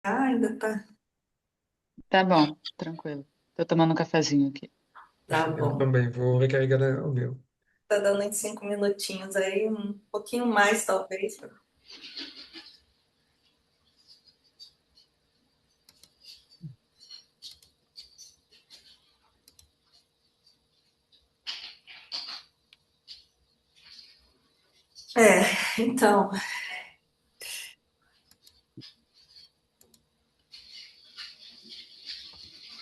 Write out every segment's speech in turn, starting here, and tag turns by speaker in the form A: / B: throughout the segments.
A: Ah, ainda tá.
B: Tá bom, tranquilo. Tô tomando um cafezinho aqui.
A: Tá
C: Eu
A: bom.
C: também vou recarregar o meu.
A: Tá dando em 5 minutinhos aí, um pouquinho mais, talvez. É, então,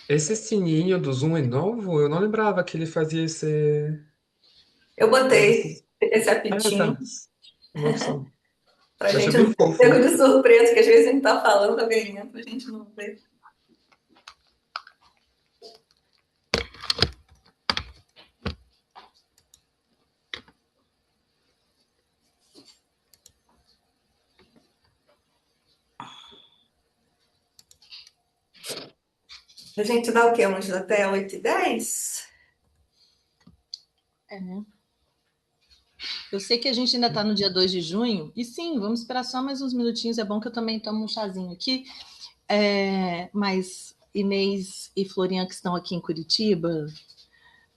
C: Esse sininho do Zoom é novo? Eu não lembrava que ele fazia
A: eu botei
C: esse...
A: esse
C: Ah,
A: apitinho
C: tá. Uma opção.
A: pra
C: Eu achei
A: gente não
C: bem
A: ser pego
C: fofo.
A: de surpresa, que às vezes a gente tá falando, alguém entra, a gente não vê. A gente dá o quê? Uns até 8h10?
D: É, né? Eu sei que a gente ainda está no dia 2 de junho, e sim, vamos esperar só mais uns minutinhos. É bom que eu também tomo um chazinho aqui. Mas Inês e Florian, que estão aqui em Curitiba,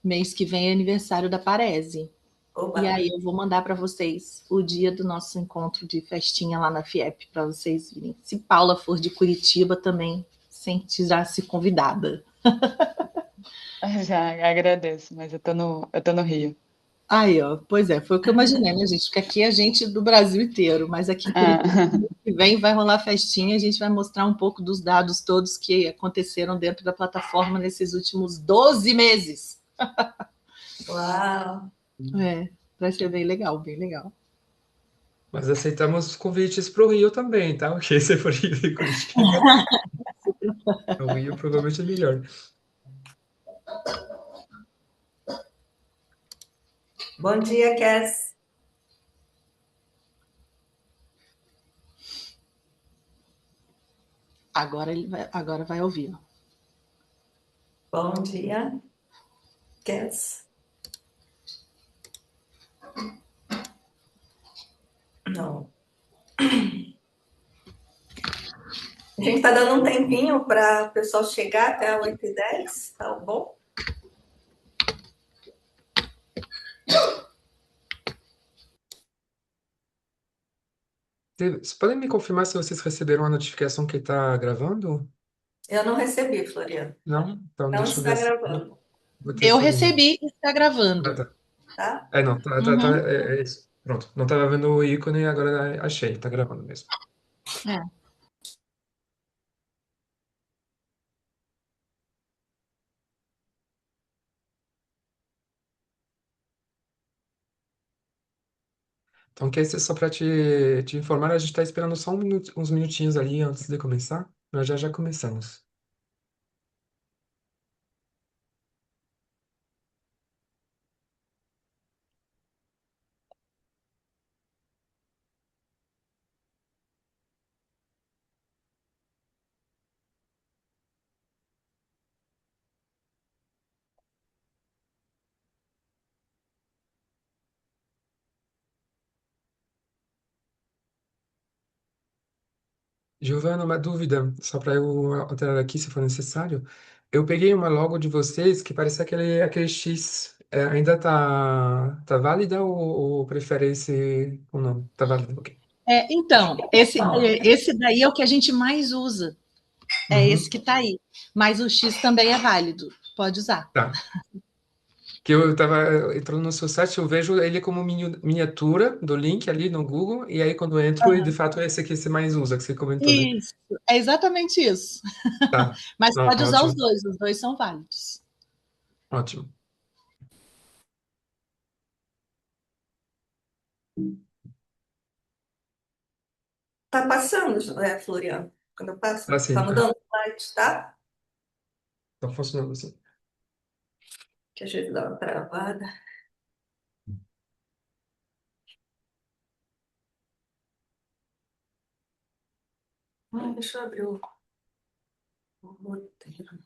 D: mês que vem é aniversário da Parese.
A: Oba!
D: E aí eu vou mandar para vocês o dia do nosso encontro de festinha lá na FIEP, para vocês virem. Se Paula for de Curitiba também, sentir-se convidada.
B: Já agradeço, mas eu tô no Rio.
D: Aí, ó, pois é, foi o que eu imaginei, né, gente? Porque aqui é gente do Brasil inteiro, mas aqui em
B: Ah,
D: Curitiba, mês que vem vai rolar festinha, a gente vai mostrar um pouco dos dados todos que aconteceram dentro da plataforma nesses últimos 12 meses.
A: Uau!
D: É, vai ser bem legal, bem legal.
C: Mas aceitamos convites para o Rio também, tá? Porque se for Rio de Curitiba, o Rio provavelmente é melhor.
A: Bom dia, Cass.
D: Agora vai ouvir.
A: Bom dia, Cass. Não. A gente tá dando um tempinho para o pessoal chegar até 8h10, tá bom?
C: Vocês podem me confirmar se vocês receberam a notificação que está gravando?
A: Eu não recebi, Floriano.
C: Não? Então
A: Não
C: deixa eu ver
A: está
C: se...
A: gravando,
C: Vou ter
D: Eu
C: segundo.
D: recebi e está
C: Ah,
D: gravando.
C: tá.
A: tá?
C: É, não,
D: Uhum.
C: é isso. Pronto, não estava vendo o ícone, agora achei, tá gravando mesmo.
D: É.
C: Então, que esse é só para te informar, a gente está esperando só uns minutinhos ali antes de começar. Nós já começamos. Giovana, uma dúvida, só para eu alterar aqui se for necessário. Eu peguei uma logo de vocês que parece aquele X. Ainda tá válida ou prefere esse o nome? Tá válida, ok.
D: Então, esse daí é o que a gente mais usa. É esse
C: Uhum,
D: que está aí. Mas o X também é válido. Pode usar.
C: tá. Que eu tava entrando no seu site, eu vejo ele como miniatura do link ali no Google, e aí quando eu entro, e de fato é esse que você mais usa, que você comentou, né?
D: Isso, é exatamente isso.
C: Tá.
D: Mas
C: Não,
D: pode usar
C: ótimo,
D: os dois são válidos.
C: ótimo.
A: Tá passando, né, Floriano? Quando eu passo, tá
C: Assim,
A: mudando o slide, tá?
C: tá funcionando assim.
A: Que às vezes dá uma travada. Deixa eu abrir o roteiro.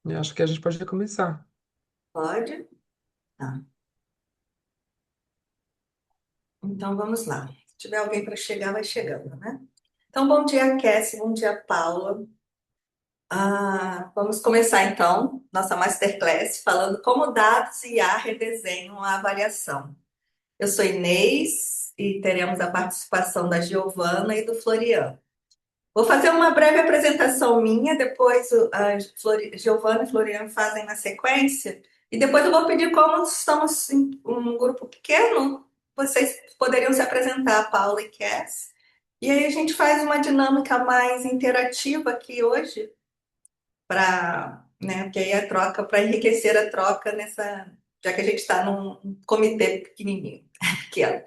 C: Eu acho que a gente pode começar.
A: Pode? Tá. Então vamos lá. Se tiver alguém para chegar, vai chegando, né? Então, bom dia, Cassie, bom dia, Paula. Vamos começar então nossa masterclass falando como dados e IA redesenham a avaliação. Eu sou Inês e teremos a participação da Giovana e do Florian. Vou fazer uma breve apresentação minha, depois a Giovana e Florian fazem na sequência, e depois eu vou pedir, como estamos em um grupo pequeno, vocês poderiam se apresentar, Paula e Cass. E aí a gente faz uma dinâmica mais interativa aqui hoje, para, né, que aí a troca, para enriquecer a troca nessa, já que a gente está num comitê pequenininho, pequeno.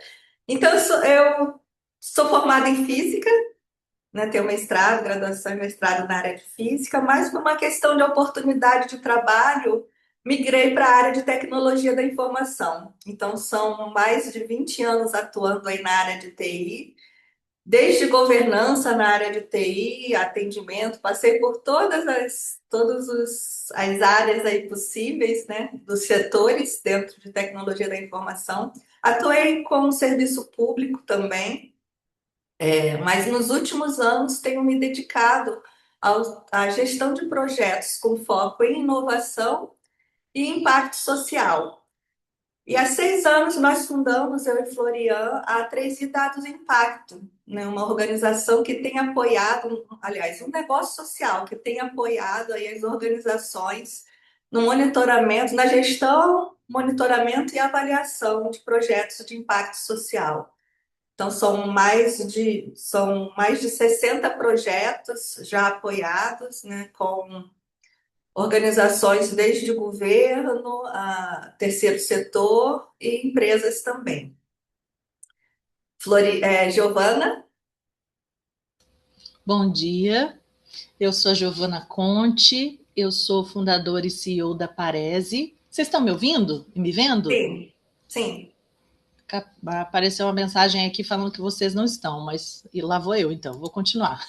A: Então, eu sou formada em física, né, tenho mestrado, graduação e mestrado na área de física, mas por uma questão de oportunidade de trabalho, migrei para a área de tecnologia da informação. Então, são mais de 20 anos atuando aí na área de TI, desde governança na área de TI, atendimento, passei por todas as áreas aí possíveis, né, dos setores dentro de tecnologia da informação. Atuei com o serviço público também, mas nos últimos anos tenho me dedicado à gestão de projetos com foco em inovação e impacto social. E há 6 anos nós fundamos, eu e Florian, a 3i Dados Impacto, né? Uma organização que tem apoiado, aliás, um negócio social que tem apoiado aí as organizações no monitoramento, na gestão, monitoramento e avaliação de projetos de impacto social. Então, são mais de 60 projetos já apoiados, né, com organizações desde o governo, a terceiro setor e empresas também. Giovana?
D: Bom dia, eu sou a Giovana Conte, eu sou fundadora e CEO da Parese. Vocês estão me ouvindo e me vendo?
A: Sim, sim.
D: Apareceu uma mensagem aqui falando que vocês não estão, mas e lá vou eu, então, vou continuar.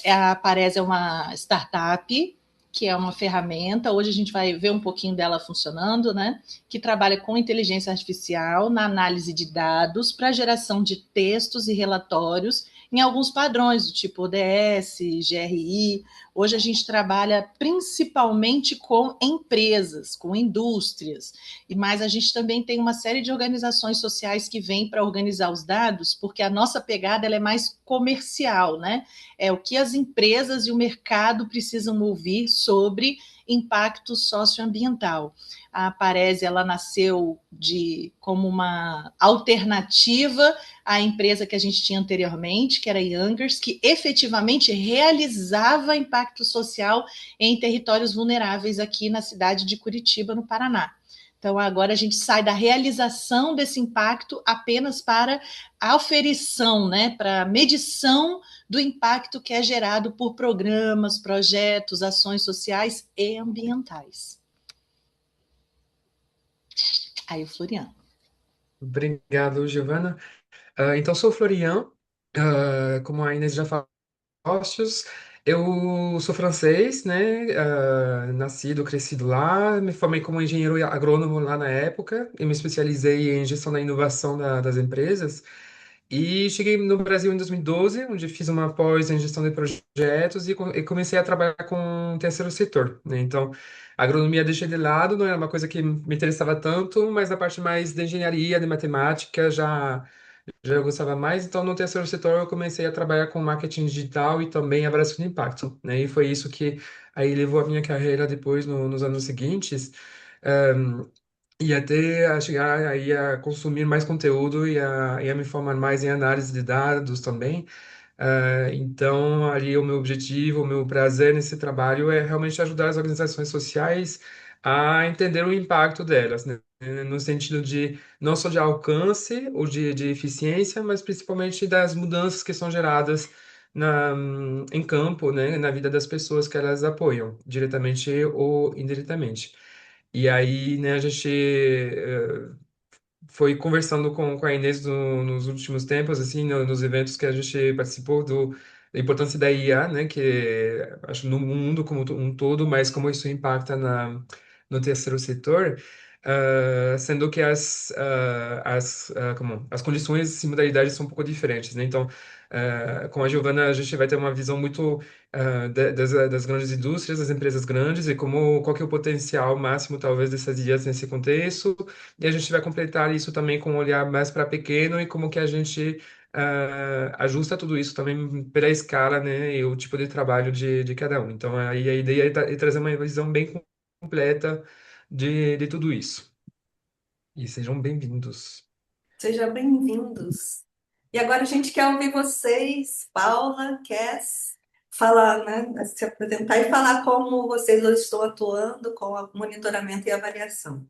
D: A Parese é uma startup, que é uma ferramenta, hoje a gente vai ver um pouquinho dela funcionando, né? Que trabalha com inteligência artificial na análise de dados para geração de textos e relatórios em alguns padrões, do tipo ODS, GRI. Hoje a gente trabalha principalmente com empresas, com indústrias, mas a gente também tem uma série de organizações sociais que vêm para organizar os dados, porque a nossa pegada ela é mais comercial, né? É o que as empresas e o mercado precisam ouvir sobre impacto socioambiental. A Parese ela nasceu como uma alternativa à empresa que a gente tinha anteriormente, que era a Youngers, que efetivamente realizava impacto social em territórios vulneráveis aqui na cidade de Curitiba, no Paraná. Então, agora a gente sai da realização desse impacto apenas para a aferição, né, para a medição do impacto que é gerado por programas, projetos, ações sociais e ambientais. Aí o Floriano.
C: Obrigado, Giovana. Então, sou o Florian, como a Inês já falou, negócios. Eu sou francês, né? Nascido, crescido lá. Me formei como engenheiro agrônomo lá na época e me especializei em gestão da inovação das empresas. E cheguei no Brasil em 2012, onde fiz uma pós em gestão de projetos e comecei a trabalhar com o terceiro setor, né? Então, a agronomia deixei de lado, não era uma coisa que me interessava tanto, mas a parte mais de engenharia, de matemática, já eu gostava mais. Então, no terceiro setor, eu comecei a trabalhar com marketing digital e também avaliação de impacto, né? E foi isso que aí levou a minha carreira depois, nos anos seguintes. E até a chegar aí a consumir mais conteúdo e a me formar mais em análise de dados também. Então, ali o meu objetivo, o meu prazer nesse trabalho é realmente ajudar as organizações sociais a entender o impacto delas, né? No sentido de não só de alcance ou de eficiência, mas principalmente das mudanças que são geradas em campo, né? Na vida das pessoas que elas apoiam, diretamente ou indiretamente. E aí, né, a gente foi conversando com a Inês nos últimos tempos, assim, nos eventos que a gente participou da importância da IA, né, que acho no mundo como um todo, mas como isso impacta no terceiro setor. sendo que as condições e modalidades são um pouco diferentes, né? Então, com a Giovana, a gente vai ter uma visão muito das grandes indústrias, das empresas grandes, e qual que é o potencial máximo, talvez, dessas IAs nesse contexto. E a gente vai completar isso também com um olhar mais para pequeno e como que a gente ajusta tudo isso também pela escala, né, e o tipo de trabalho de cada um. Então, aí a ideia é trazer uma visão bem completa de tudo isso. E sejam bem-vindos.
A: Sejam bem-vindos. E agora a gente quer ouvir vocês, Paula, Cass, falar, né, se apresentar e falar como vocês hoje estão atuando com o monitoramento e avaliação.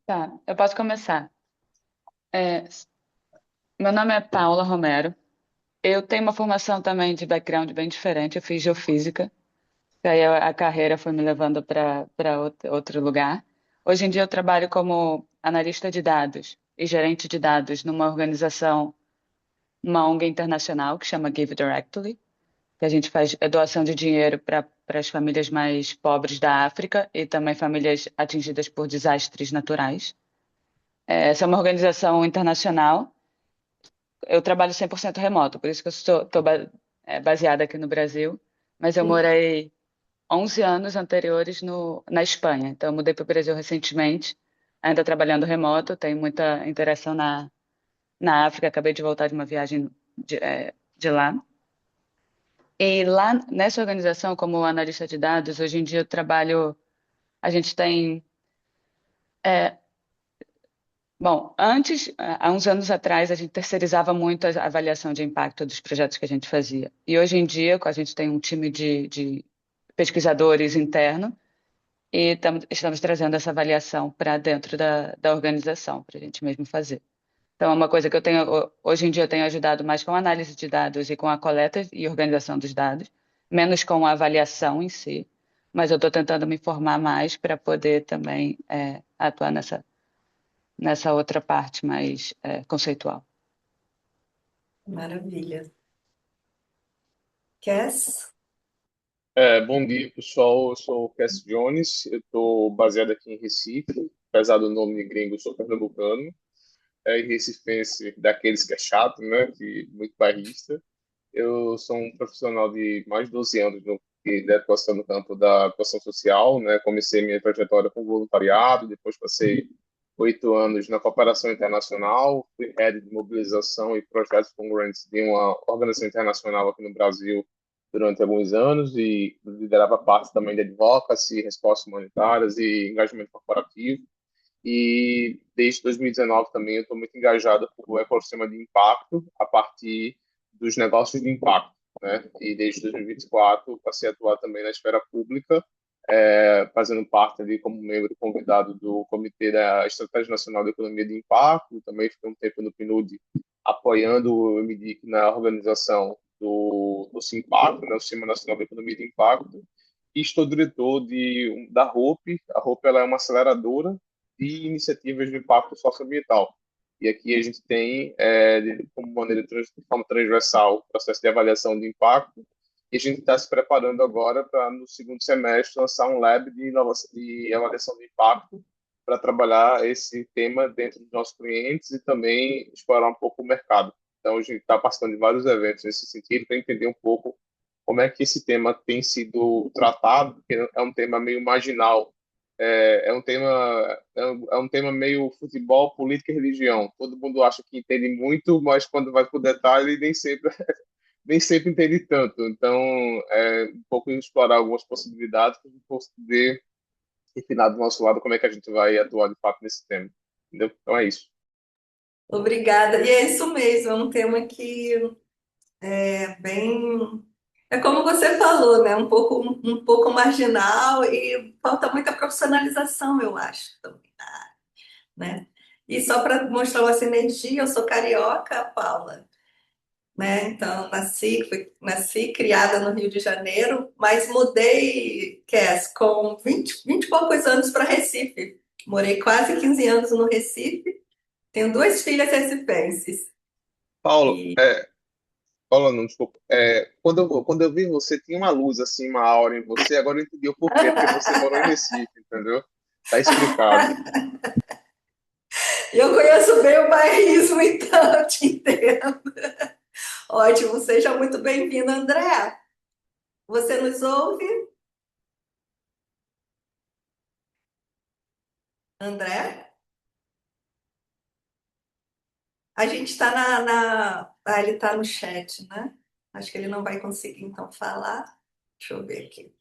B: Tá, eu posso começar. É, meu nome é Paula Romero. Eu tenho uma formação também de background bem diferente. Eu fiz geofísica, e aí a carreira foi me levando para outro lugar. Hoje em dia eu trabalho como analista de dados e gerente de dados numa organização, uma ONG internacional que chama Give Directly, que a gente faz doação de dinheiro para as famílias mais pobres da África e também famílias atingidas por desastres naturais. Essa é uma organização internacional. Eu trabalho 100% remoto, por isso que eu estou baseada aqui no Brasil, mas eu
A: Sim.
B: morei 11 anos anteriores na Espanha. Então, eu mudei para o Brasil recentemente, ainda trabalhando remoto, tenho muita interação na África, acabei de voltar de uma viagem de lá. E lá nessa organização, como analista de dados, hoje em dia eu trabalho, a gente tem. é, Bom, antes, há uns anos atrás, a gente terceirizava muito a avaliação de impacto dos projetos que a gente fazia. E hoje em dia, a gente tem um time de pesquisadores interno e estamos trazendo essa avaliação para dentro da organização, para a gente mesmo fazer. Então, é uma coisa que hoje em dia, eu tenho ajudado mais com a análise de dados e com a coleta e organização dos dados, menos com a avaliação em si, mas eu estou tentando me formar mais para poder também atuar nessa outra parte mais conceitual.
A: Maravilha. Cass?
E: Bom dia, pessoal. Eu sou o Cass Jones. Eu estou baseado aqui em Recife. Apesar do nome gringo, eu sou pernambucano. E recifense daqueles que é chato, né? Que muito bairrista. Eu sou um profissional de mais de 12 anos de atuação no campo da atuação social, né? Comecei minha trajetória com voluntariado, depois passei 8 anos na cooperação internacional, fui head de mobilização e projetos congruentes de uma organização internacional aqui no Brasil durante alguns anos e liderava parte também de advocacy, respostas humanitárias e engajamento corporativo. E desde 2019 também eu estou muito engajado com o ecossistema de impacto a partir dos negócios de impacto, né? E desde 2024 passei a atuar também na esfera pública, fazendo parte ali como membro convidado do Comitê da Estratégia Nacional de Economia de Impacto. Também fiquei um tempo no PNUD apoiando o MDIC na organização do Simpacto, né? O Sistema Nacional de Economia de Impacto. E estou diretor da ROPE. A ROPE ela é uma aceleradora de iniciativas de impacto socioambiental. E aqui a gente tem, como maneira de forma transversal, o processo de avaliação de impacto. E a gente está se preparando agora para, no segundo semestre, lançar um lab de avaliação de impacto para trabalhar esse tema dentro dos nossos clientes e também explorar um pouco o mercado. Então, a gente está participando de vários eventos nesse sentido para entender um pouco como é que esse tema tem sido tratado, porque é um tema meio marginal. É um tema meio futebol, política e religião. Todo mundo acha que entende muito, mas quando vai para o detalhe, nem sempre entende tanto. Então, um pouco explorar algumas possibilidades para a gente poder refinar do nosso lado como é que a gente vai atuar de fato nesse tema. Entendeu? Então é isso.
A: Obrigada. E é isso mesmo, é um tema que é bem. É como você falou, né? Um pouco marginal e falta muita profissionalização, eu acho, também, né? E só para mostrar uma sinergia, eu sou carioca, Paula, né? Então, nasci criada no Rio de Janeiro, mas mudei, Cass, com 20 e poucos anos para Recife. Morei quase 15 anos no Recife, tenho duas filhas recifenses.
E: Paulo,
A: E
E: Paulo, não, desculpa. Quando eu vi você, tinha uma luz, assim, uma aura em você. Agora eu entendi o porquê, porque você morou em Recife, entendeu? Tá explicado.
A: Eu conheço bem o bairrismo, então eu te entendo. Ótimo, seja muito bem-vindo, André. Você nos ouve, André? A gente está ele está no chat, né? Acho que ele não vai conseguir, então, falar. Deixa eu ver aqui.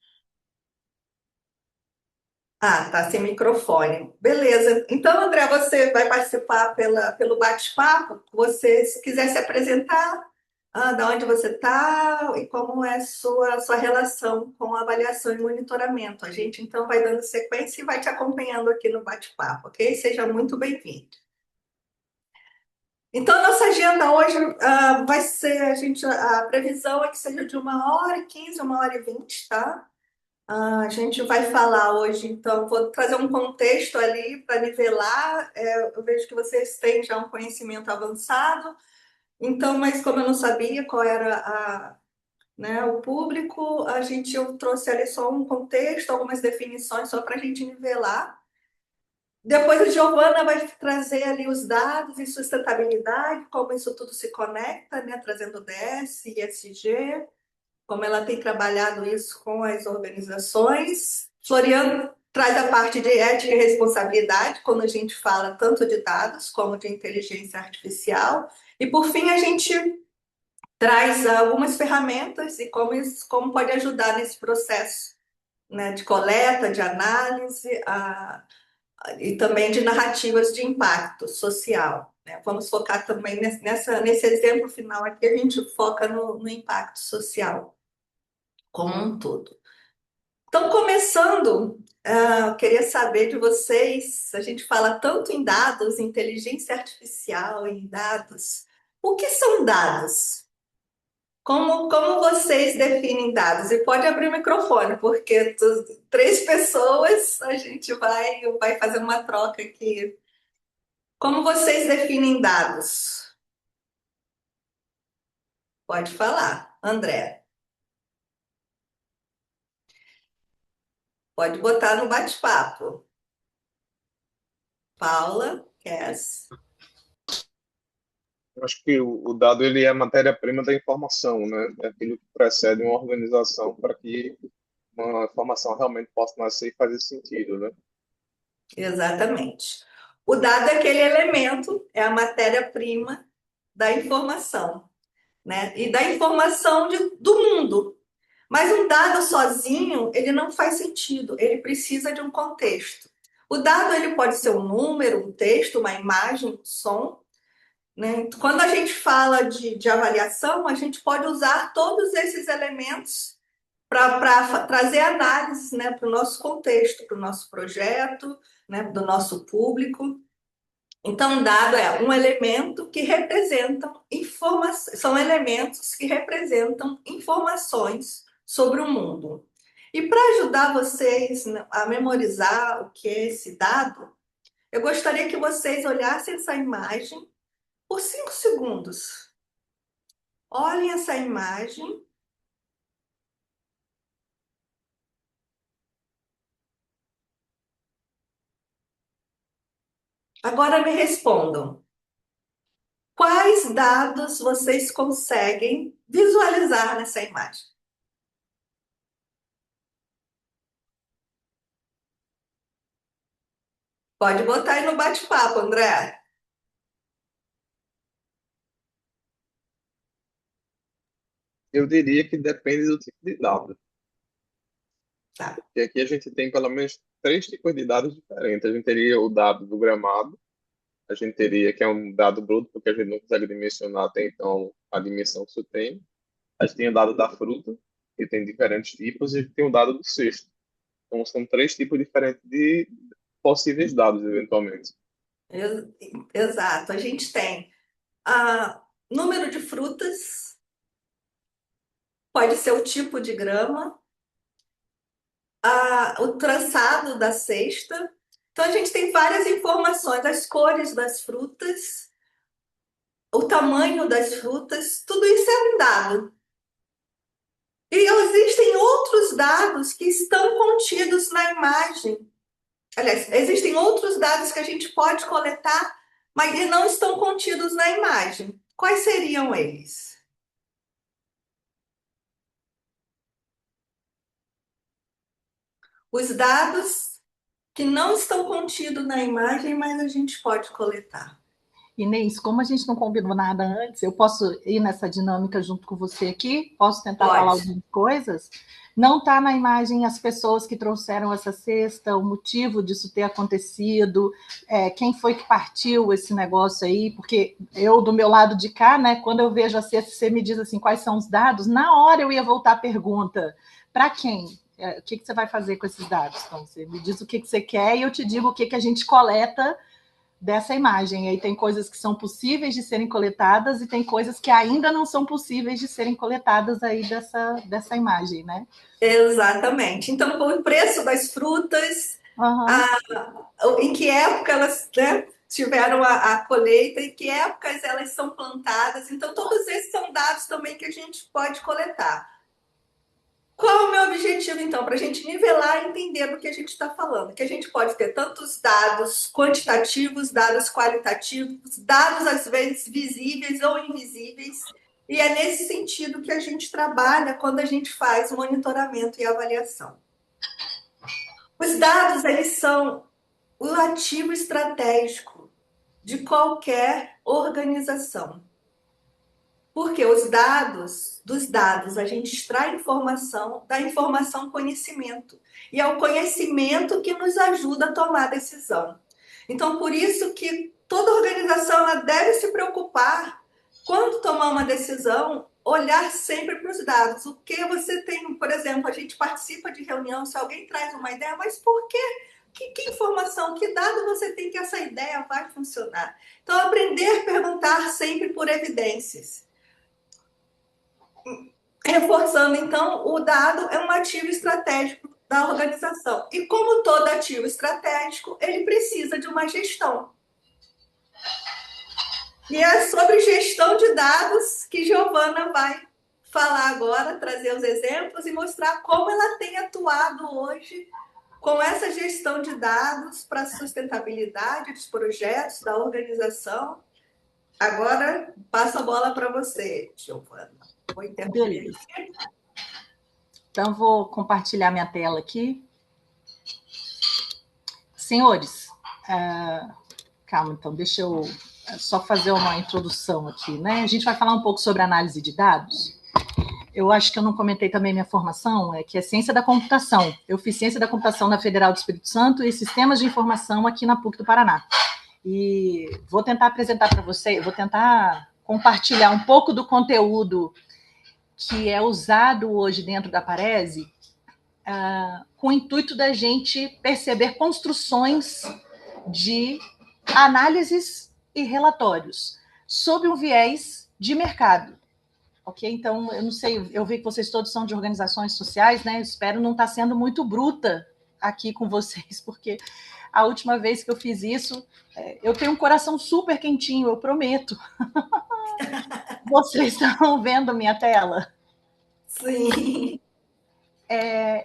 A: Ah, tá sem microfone. Beleza. Então, André, você vai participar pelo bate-papo? Você, se quiser se apresentar, da onde você está e como é sua relação com avaliação e monitoramento. A gente, então, vai dando sequência e vai te acompanhando aqui no bate-papo, ok? Seja muito bem-vindo. Então, nossa agenda hoje vai ser, a previsão é que seja de 1h15, 1h20, tá? A gente vai falar hoje, então, vou trazer um contexto ali para nivelar. Eu vejo que vocês têm já um conhecimento avançado, então, mas como eu não sabia qual era né, o público, eu trouxe ali só um contexto, algumas definições, só para a gente nivelar. Depois a Giovana vai trazer ali os dados e sustentabilidade, como isso tudo se conecta, né, trazendo DS e ESG, como ela tem trabalhado isso com as organizações. Floriano traz a parte de ética e responsabilidade, quando a gente fala tanto de dados como de inteligência artificial. E, por fim, a gente traz algumas ferramentas e como pode ajudar nesse processo, né, de coleta, de análise, e também de narrativas de impacto social, né? Vamos focar também nesse exemplo final aqui, a gente foca no impacto social como um todo. Então, começando, eu queria saber de vocês, a gente fala tanto em dados, inteligência artificial, em dados. O que são dados? Como vocês definem dados? E pode abrir o microfone, porque 3 pessoas a gente vai fazer uma troca aqui. Como vocês definem dados? Pode falar, André. Pode botar no bate-papo. Paula, Cass.
E: Eu acho que o dado ele é a matéria-prima da informação, né? É aquilo que precede uma organização para que uma informação realmente possa nascer e fazer sentido, né?
A: Exatamente. O dado é aquele elemento, é a matéria-prima da informação, né? E da informação do mundo. Mas um dado sozinho, ele não faz sentido, ele precisa de um contexto. O dado ele pode ser um número, um texto, uma imagem, um som, né? Quando a gente fala de avaliação, a gente pode usar todos esses elementos para trazer análises, né, para o nosso contexto, para o nosso projeto, né, do nosso público. Então, dado é um elemento que representam informações, são elementos que representam informações sobre o mundo. E para ajudar vocês, né, a memorizar o que é esse dado, eu gostaria que vocês olhassem essa imagem por 5 segundos. Olhem essa imagem. Agora me respondam. Quais dados vocês conseguem visualizar nessa imagem? Pode botar aí no bate-papo, André.
E: Eu diria que depende do tipo de dado.
A: Tá.
E: E aqui a gente tem pelo menos 3 tipos de dados diferentes. A gente teria o dado do gramado, a gente teria que é um dado bruto, porque a gente não consegue dimensionar até então a dimensão que isso tem. A gente tem o dado da fruta, que tem diferentes tipos, e a gente tem o dado do cesto. Então são 3 tipos diferentes de possíveis dados, eventualmente.
A: Ex- Exato. A gente tem número de frutas, pode ser o tipo de grama, o traçado da cesta. Então, a gente tem várias informações, as cores das frutas, o tamanho das frutas, tudo isso é um dado. E existem outros dados que estão contidos na imagem, Aliás, existem outros dados que a gente pode coletar, mas que não estão contidos na imagem. Quais seriam eles? Os dados que não estão contidos na imagem, mas a gente pode coletar.
D: Inês, como a gente não combinou nada antes, eu posso ir nessa dinâmica junto com você aqui? Posso tentar falar
A: Pode.
D: algumas coisas? Não está na imagem as pessoas que trouxeram essa cesta, o motivo disso ter acontecido, quem foi que partiu esse negócio aí, porque eu, do meu lado de cá, né, quando eu vejo a cesta, você me diz assim, quais são os dados, na hora eu ia voltar a pergunta, para quem? O que você vai fazer com esses dados? Então, você me diz o que você quer e eu te digo o que a gente coleta dessa imagem. Aí tem coisas que são possíveis de serem coletadas e tem coisas que ainda não são possíveis de serem coletadas aí dessa imagem, né?
A: Exatamente. Então, o preço das frutas, em que época elas, né, tiveram a colheita, em que épocas elas são plantadas. Então, todos esses são dados também que a gente pode coletar. Qual é o meu objetivo, então? Para a gente nivelar e entender do que a gente está falando. Que a gente pode ter tantos dados quantitativos, dados qualitativos, dados às vezes visíveis ou invisíveis. E é nesse sentido que a gente trabalha quando a gente faz o monitoramento e avaliação. Os dados, eles são o ativo estratégico de qualquer organização. Porque dos dados, a gente extrai informação, da informação conhecimento. E é o conhecimento que nos ajuda a tomar decisão. Então, por isso que toda organização ela deve se preocupar, quando tomar uma decisão, olhar sempre para os dados. O que você tem, por exemplo, a gente participa de reunião, se alguém traz uma ideia, mas por quê? Que informação, que dado você tem que essa ideia vai funcionar? Então, aprender a perguntar sempre por evidências. Reforçando, então, o dado é um ativo estratégico da organização. E como todo ativo estratégico, ele precisa de uma gestão. E é sobre gestão de dados que Giovana vai falar agora, trazer os exemplos e mostrar como ela tem atuado hoje com essa gestão de dados para a sustentabilidade dos projetos, da organização. Agora, passo a bola para você, Giovana. Vou interromper aqui.
D: Então, vou compartilhar minha tela aqui. Senhores, calma, então, deixa eu só fazer uma introdução aqui, né? A gente vai falar um pouco sobre análise de dados. Eu acho que eu não comentei também minha formação, que é ciência da computação. Eu fiz ciência da computação na Federal do Espírito Santo e sistemas de informação aqui na PUC do Paraná. E vou tentar apresentar para vocês, vou tentar compartilhar um pouco do conteúdo que é usado hoje dentro da Parese, com o intuito da gente perceber construções de análises e relatórios sob um viés de mercado. Ok? Então, eu não sei, eu vi que vocês todos são de organizações sociais, né? Eu espero não estar sendo muito bruta aqui com vocês, porque a última vez que eu fiz isso, eu tenho um coração super quentinho, eu prometo. Vocês estão vendo minha tela?
A: Sim.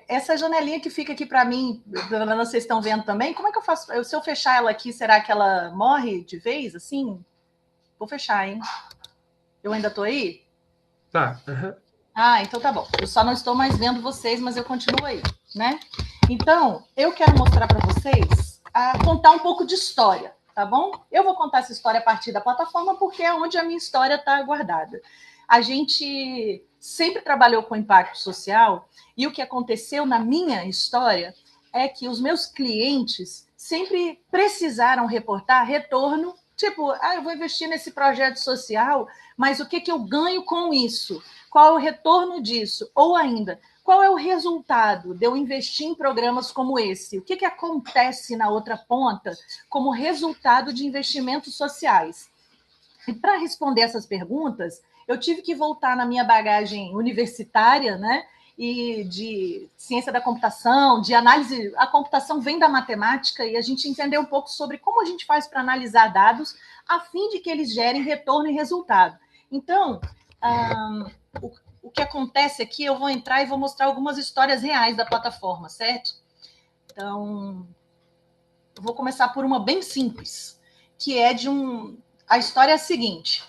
D: Essa janelinha que fica aqui para mim, vocês estão vendo também? Como é que eu faço? Se eu fechar ela aqui, será que ela morre de vez, assim? Vou fechar, hein? Eu ainda estou aí?
C: Tá.
D: Então tá bom. Eu só não estou mais vendo vocês, mas eu continuo aí, né? Então, eu quero mostrar para vocês, contar um pouco de história, tá bom? Eu vou contar essa história a partir da plataforma, porque é onde a minha história está guardada. A gente sempre trabalhou com impacto social e o que aconteceu na minha história é que os meus clientes sempre precisaram reportar retorno, tipo, eu vou investir nesse projeto social, mas o que eu ganho com isso? Qual é o retorno disso? Ou ainda, qual é o resultado de eu investir em programas como esse? O que acontece na outra ponta como resultado de investimentos sociais? E para responder essas perguntas, eu tive que voltar na minha bagagem universitária, né? E de ciência da computação, de análise. A computação vem da matemática e a gente entendeu um pouco sobre como a gente faz para analisar dados a fim de que eles gerem retorno e resultado. Então, o que acontece aqui, eu vou entrar e vou mostrar algumas histórias reais da plataforma, certo? Então, vou começar por uma bem simples, que é a história é a seguinte.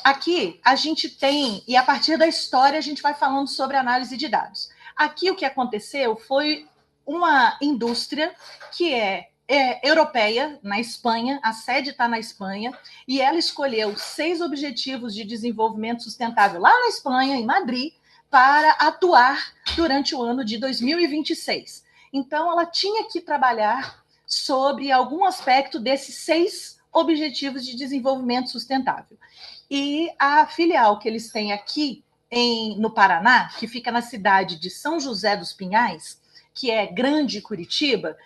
D: Aqui a gente tem, e a partir da história a gente vai falando sobre análise de dados. Aqui o que aconteceu foi uma indústria que é europeia, na Espanha, a sede está na Espanha, e ela escolheu 6 objetivos de desenvolvimento sustentável lá na Espanha, em Madrid, para atuar durante o ano de 2026. Então, ela tinha que trabalhar sobre algum aspecto desses 6 objetivos de desenvolvimento sustentável. E a filial que eles têm aqui no Paraná, que fica na cidade de São José dos Pinhais, que é Grande Curitiba,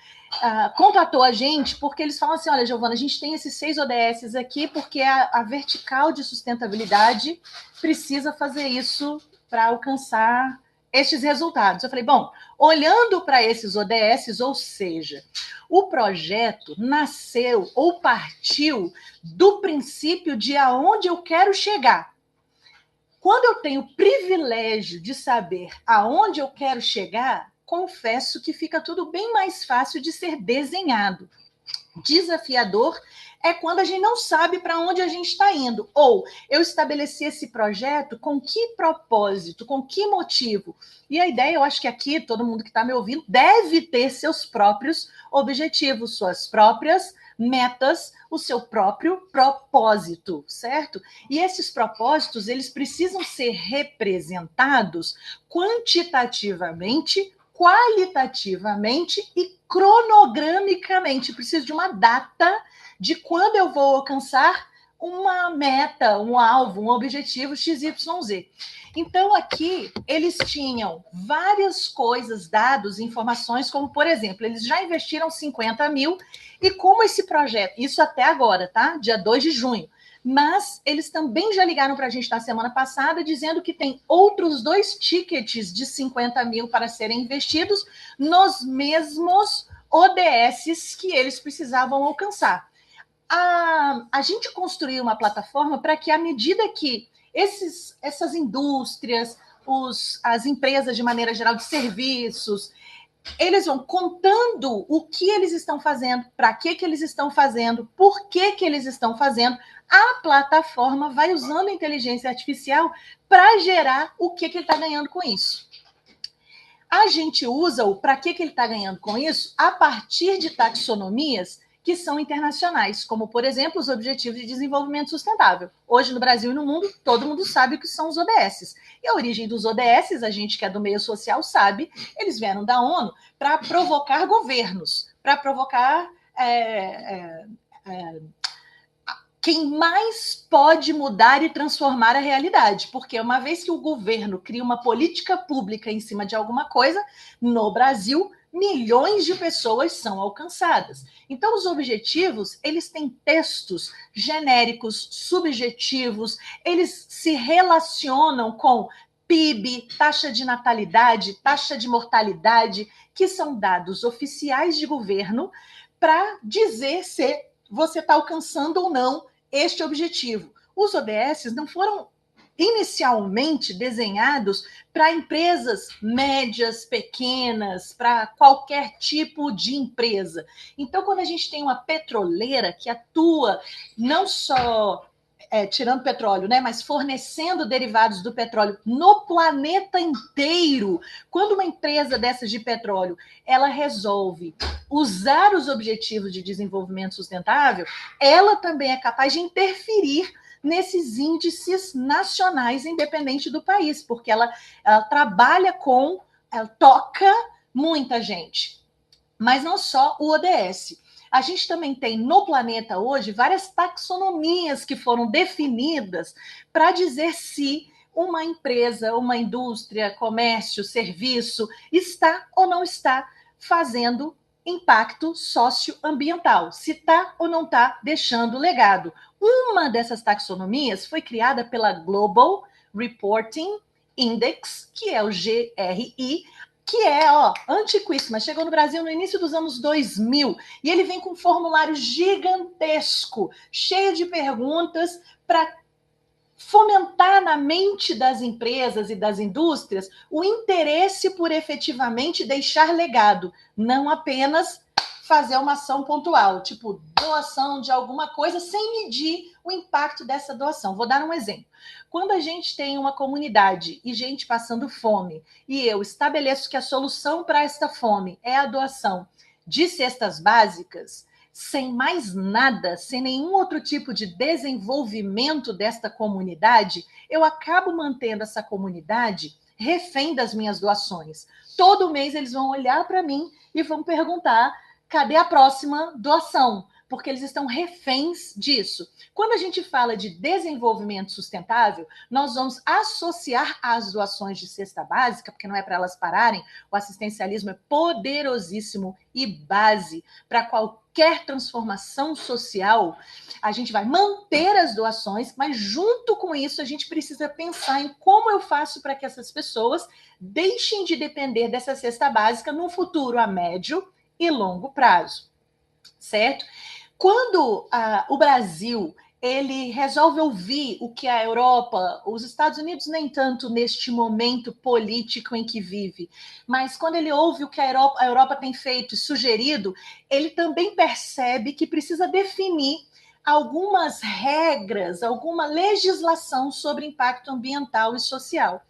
D: contratou a gente porque eles falam assim, olha, Giovana, a gente tem esses 6 ODS aqui porque a vertical de sustentabilidade precisa fazer isso para alcançar estes resultados. Eu falei, bom, olhando para esses ODS, ou seja, o projeto nasceu ou partiu do princípio de aonde eu quero chegar. Quando eu tenho o privilégio de saber aonde eu quero chegar, confesso que fica tudo bem mais fácil de ser desenhado. Desafiador é quando a gente não sabe para onde a gente está indo. Ou eu estabeleci esse projeto com que propósito, com que motivo. E a ideia, eu acho que aqui, todo mundo que está me ouvindo, deve ter seus próprios objetivos, suas próprias metas, o seu próprio propósito, certo? E esses propósitos, eles precisam ser representados quantitativamente, qualitativamente e cronogramicamente. Preciso de uma data de quando eu vou alcançar uma meta, um alvo, um objetivo XYZ. Então, aqui, eles tinham várias coisas, dados, informações, como, por exemplo, eles já investiram 50 mil, e como esse projeto, isso até agora, tá? Dia 2 de junho, mas eles também já ligaram para a gente na semana passada, dizendo que tem outros 2 tickets de 50 mil para serem investidos nos mesmos ODSs que eles precisavam alcançar. A gente construiu uma plataforma para que, à medida que essas indústrias, as empresas de maneira geral de serviços, eles vão contando o que eles estão fazendo, para que eles estão fazendo, por que eles estão fazendo, a plataforma vai usando a inteligência artificial para gerar o que ele está ganhando com isso. A gente usa o para que ele está ganhando com isso a partir de taxonomias que são internacionais, como, por exemplo, os Objetivos de Desenvolvimento Sustentável. Hoje, no Brasil e no mundo, todo mundo sabe o que são os ODS. E a origem dos ODS, a gente que é do meio social sabe, eles vieram da ONU para provocar governos, para provocar quem mais pode mudar e transformar a realidade, porque uma vez que o governo cria uma política pública em cima de alguma coisa, no Brasil, milhões de pessoas são alcançadas. Então, os objetivos, eles têm textos genéricos, subjetivos, eles se relacionam com PIB, taxa de natalidade, taxa de mortalidade, que são dados oficiais de governo para dizer se você está alcançando ou não este objetivo. Os ODS não foram inicialmente desenhados para empresas médias, pequenas, para qualquer tipo de empresa. Então, quando a gente tem uma petroleira que atua não só tirando petróleo, né, mas fornecendo derivados do petróleo no planeta inteiro, quando uma empresa dessas de petróleo ela resolve usar os objetivos de desenvolvimento sustentável, ela também é capaz de interferir nesses índices nacionais, independente do país, porque ela trabalha ela toca muita gente. Mas não só o ODS. A gente também tem no planeta hoje várias taxonomias que foram definidas para dizer se uma empresa, uma indústria, comércio, serviço está ou não está fazendo impacto socioambiental, se está ou não está deixando legado. Uma dessas taxonomias foi criada pela Global Reporting Index, que é o GRI, que é antiquíssima, chegou no Brasil no início dos anos 2000, e ele vem com um formulário gigantesco, cheio de perguntas para fomentar na mente das empresas e das indústrias o interesse por efetivamente deixar legado, não apenas fazer uma ação pontual, tipo doação de alguma coisa, sem medir o impacto dessa doação. Vou dar um exemplo. Quando a gente tem uma comunidade e gente passando fome, e eu estabeleço que a solução para esta fome é a doação de cestas básicas, sem mais nada, sem nenhum outro tipo de desenvolvimento desta comunidade, eu acabo mantendo essa comunidade refém das minhas doações. Todo mês eles vão olhar para mim e vão perguntar: cadê a próxima doação? Porque eles estão reféns disso. Quando a gente fala de desenvolvimento sustentável, nós vamos associar as doações de cesta básica, porque não é para elas pararem, o assistencialismo é poderosíssimo e base para qualquer transformação social. A gente vai manter as doações, mas junto com isso a gente precisa pensar em como eu faço para que essas pessoas deixem de depender dessa cesta básica no futuro a médio e longo prazo, certo? Quando o Brasil ele resolve ouvir o que a Europa, os Estados Unidos nem tanto neste momento político em que vive, mas quando ele ouve o que a Europa tem feito e sugerido, ele também percebe que precisa definir algumas regras, alguma legislação sobre impacto ambiental e social.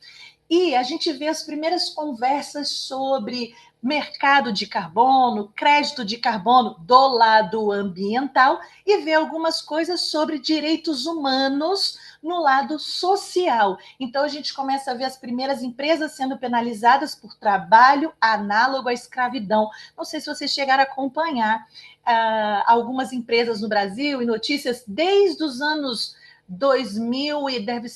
D: E a gente vê as primeiras conversas sobre mercado de carbono, crédito de carbono do lado ambiental e vê algumas coisas sobre direitos humanos no lado social. Então a gente começa a ver as primeiras empresas sendo penalizadas por trabalho análogo à escravidão. Não sei se vocês chegaram a acompanhar algumas empresas no Brasil e notícias desde os anos 2000 e deve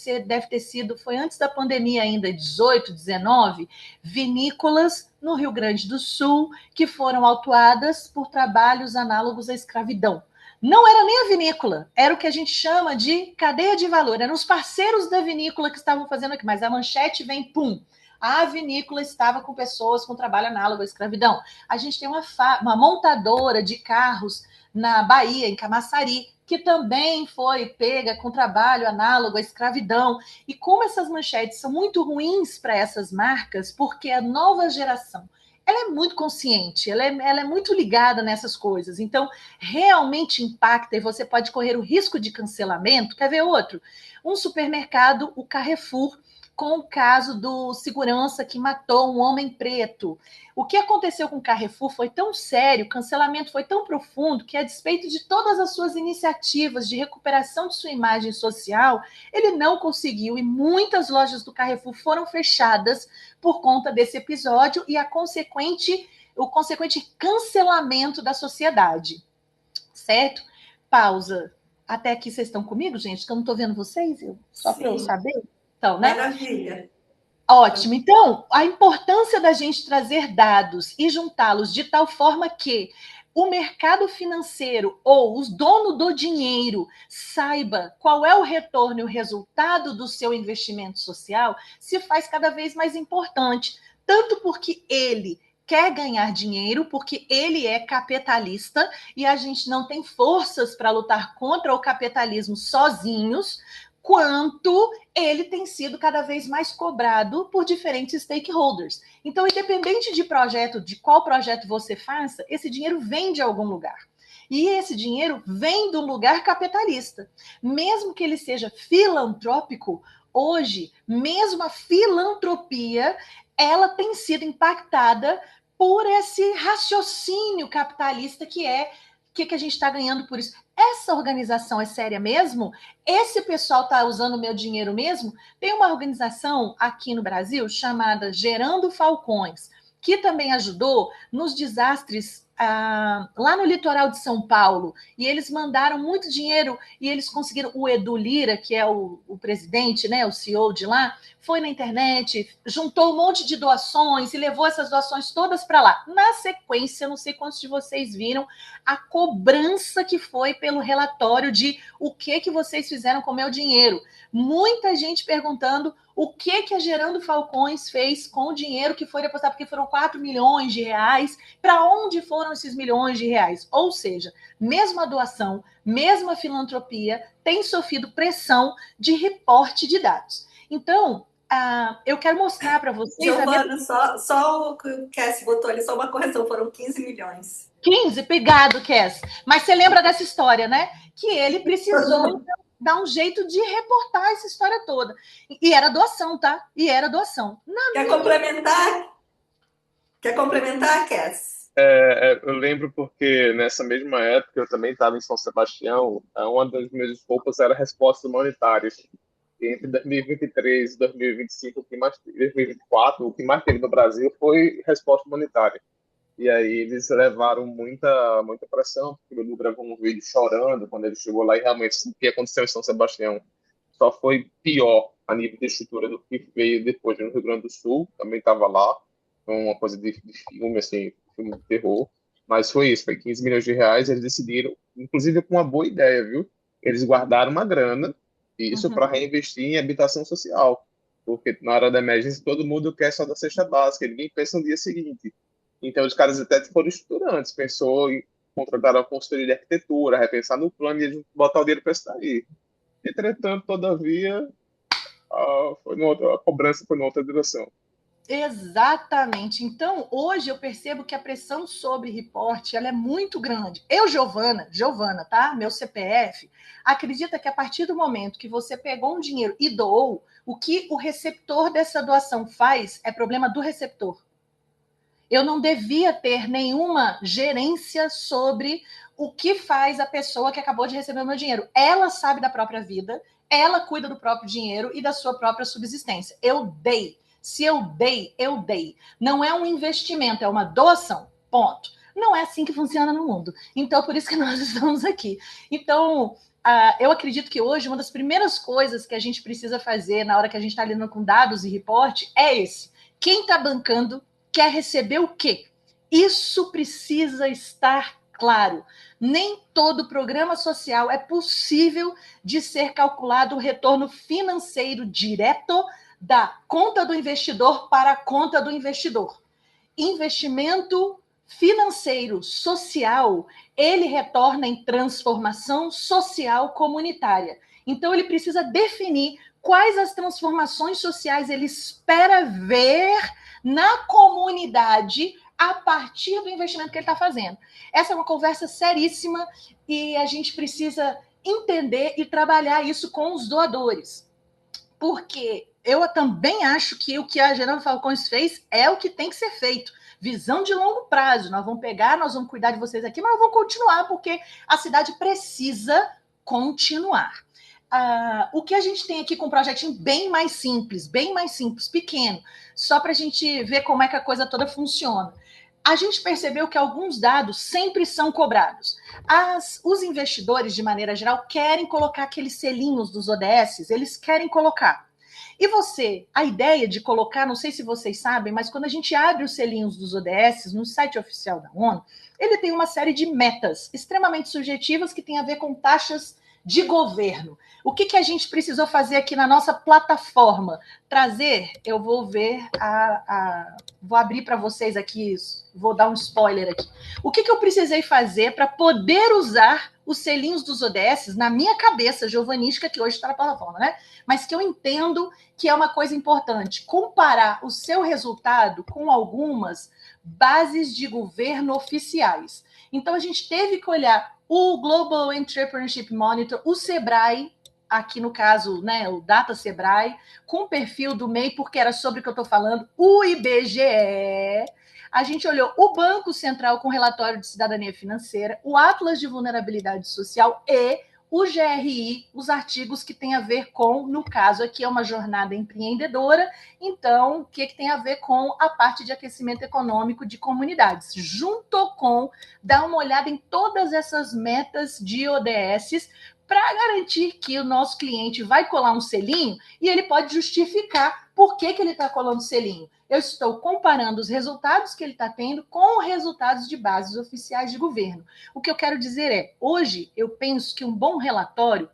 D: ter sido, foi antes da pandemia ainda, 18, 19, vinícolas no Rio Grande do Sul que foram autuadas por trabalhos análogos à escravidão. Não era nem a vinícola, era o que a gente chama de cadeia de valor, eram os parceiros da vinícola que estavam fazendo aqui, mas a manchete vem, pum, a vinícola estava com pessoas com trabalho análogo à escravidão. A gente tem uma montadora de carros na Bahia, em Camaçari, que também foi pega com trabalho análogo à escravidão. E como essas manchetes são muito ruins para essas marcas, porque a nova geração ela é muito consciente, ela é muito ligada nessas coisas. Então, realmente impacta e você pode correr o risco de cancelamento. Quer ver outro? Um supermercado, o Carrefour, com o caso do segurança que matou um homem preto. O que aconteceu com o Carrefour foi tão sério, o cancelamento foi tão profundo, que a despeito de todas as suas iniciativas de recuperação de sua imagem social, ele não conseguiu e muitas lojas do Carrefour foram fechadas por conta desse episódio e o consequente cancelamento da sociedade. Certo? Pausa. Até aqui vocês estão comigo, gente? Que eu não estou vendo vocês? Só para eu saber. Então, né?
A: Maravilha.
D: Ótimo. Então, a importância da gente trazer dados e juntá-los de tal forma que o mercado financeiro ou o dono do dinheiro saiba qual é o retorno e o resultado do seu investimento social se faz cada vez mais importante. Tanto porque ele quer ganhar dinheiro, porque ele é capitalista e a gente não tem forças para lutar contra o capitalismo sozinhos, quanto ele tem sido cada vez mais cobrado por diferentes stakeholders. Então, independente de projeto, de qual projeto você faça, esse dinheiro vem de algum lugar. E esse dinheiro vem do lugar capitalista. Mesmo que ele seja filantrópico, hoje, mesmo a filantropia, ela tem sido impactada por esse raciocínio capitalista que é o que a gente está ganhando por isso. Essa organização é séria mesmo? Esse pessoal está usando o meu dinheiro mesmo? Tem uma organização aqui no Brasil chamada Gerando Falcões, que também ajudou nos desastres lá no litoral de São Paulo, e eles mandaram muito dinheiro e eles conseguiram. O Edu Lira, que é o presidente, né, o CEO de lá, foi na internet, juntou um monte de doações e levou essas doações todas para lá. Na sequência, não sei quantos de vocês viram a cobrança que foi pelo relatório de o que vocês fizeram com o meu dinheiro. Muita gente perguntando o que a Gerando Falcões fez com o dinheiro que foi depositado, porque foram 4 milhões de reais, para onde foram esses milhões de reais? Ou seja, mesmo a doação, mesmo a filantropia, tem sofrido pressão de reporte de dados. Então, eu quero mostrar para vocês a
A: Giovana, só o que o Cassie botou ali, só uma correção, foram 15 milhões.
D: 15, obrigado, Cass. Mas você lembra dessa história, né? Que ele precisou dar um jeito de reportar essa história toda. E era doação, tá? E era doação.
A: Quer complementar? Quer complementar, Cass?
E: Eu lembro porque nessa mesma época eu também estava em São Sebastião. Uma das minhas desculpas era respostas humanitárias. E entre 2023 e 2025, 2024, o que mais teve no Brasil foi resposta humanitária. E aí eles levaram muita pressão, porque o Lula gravou um vídeo chorando quando ele chegou lá, e realmente o que aconteceu em São Sebastião só foi pior a nível de estrutura do que veio depois no Rio Grande do Sul. Também estava lá, foi uma coisa de filme, assim, filme de terror. Mas foi isso, foi 15 milhões de reais. Eles decidiram, inclusive com uma boa ideia, viu? Eles guardaram uma grana, isso para reinvestir em habitação social. Porque na hora da emergência todo mundo quer só da cesta básica, ninguém pensa no dia seguinte. Então os caras até foram estudantes, pensou em contratar uma consultoria de arquitetura, repensar no plano e eles botar o dinheiro para isso daí. Entretanto, todavia, a cobrança foi em outra direção.
D: Exatamente. Então, hoje eu percebo que a pressão sobre reporte ela é muito grande. Eu, Giovana, tá? Meu CPF, acredita que a partir do momento que você pegou um dinheiro e doou, o que o receptor dessa doação faz é problema do receptor. Eu não devia ter nenhuma gerência sobre o que faz a pessoa que acabou de receber o meu dinheiro. Ela sabe da própria vida, ela cuida do próprio dinheiro e da sua própria subsistência. Eu dei. Se eu dei, eu dei. Não é um investimento, é uma doação. Ponto. Não é assim que funciona no mundo. Então, por isso que nós estamos aqui. Então, eu acredito que hoje uma das primeiras coisas que a gente precisa fazer na hora que a gente está lidando com dados e reporte é esse. Quem está bancando quer receber o quê? Isso precisa estar claro. Nem todo programa social é possível de ser calculado o retorno financeiro direto da conta do investidor para a conta do investidor. Investimento financeiro social, ele retorna em transformação social comunitária. Então, ele precisa definir quais as transformações sociais ele espera ver na comunidade a partir do investimento que ele está fazendo. Essa é uma conversa seríssima e a gente precisa entender e trabalhar isso com os doadores. Porque eu também acho que o que a Geraldo Falcões fez é o que tem que ser feito. Visão de longo prazo. Nós vamos pegar, nós vamos cuidar de vocês aqui, mas nós vamos continuar, porque a cidade precisa continuar. O que a gente tem aqui com um projetinho bem mais simples, pequeno, só para a gente ver como é que a coisa toda funciona. A gente percebeu que alguns dados sempre são cobrados. Os investidores, de maneira geral, querem colocar aqueles selinhos dos ODS, eles querem colocar. E a ideia de colocar, não sei se vocês sabem, mas quando a gente abre os selinhos dos ODS no site oficial da ONU, ele tem uma série de metas extremamente subjetivas que tem a ver com taxas de governo. O que a gente precisou fazer aqui na nossa plataforma? Trazer, eu vou ver, vou abrir para vocês aqui, vou dar um spoiler aqui. O que eu precisei fazer para poder usar os selinhos dos ODS na minha cabeça giovanística, que hoje está na plataforma, né? Mas que eu entendo que é uma coisa importante. Comparar o seu resultado com algumas bases de governo oficiais. Então, a gente teve que olhar o Global Entrepreneurship Monitor, o Sebrae, aqui no caso, né, o Data Sebrae, com o perfil do MEI, porque era sobre o que eu estou falando, o IBGE. A gente olhou o Banco Central com relatório de cidadania financeira, o Atlas de Vulnerabilidade Social e o GRI, os artigos que têm a ver com, no caso aqui é uma jornada empreendedora, então o que tem a ver com a parte de aquecimento econômico de comunidades, junto com dar uma olhada em todas essas metas de ODS para garantir que o nosso cliente vai colar um selinho e ele pode justificar por que ele está colando selinho. Eu estou comparando os resultados que ele está tendo com os resultados de bases oficiais de governo. O que eu quero dizer é, hoje eu penso que um bom relatório,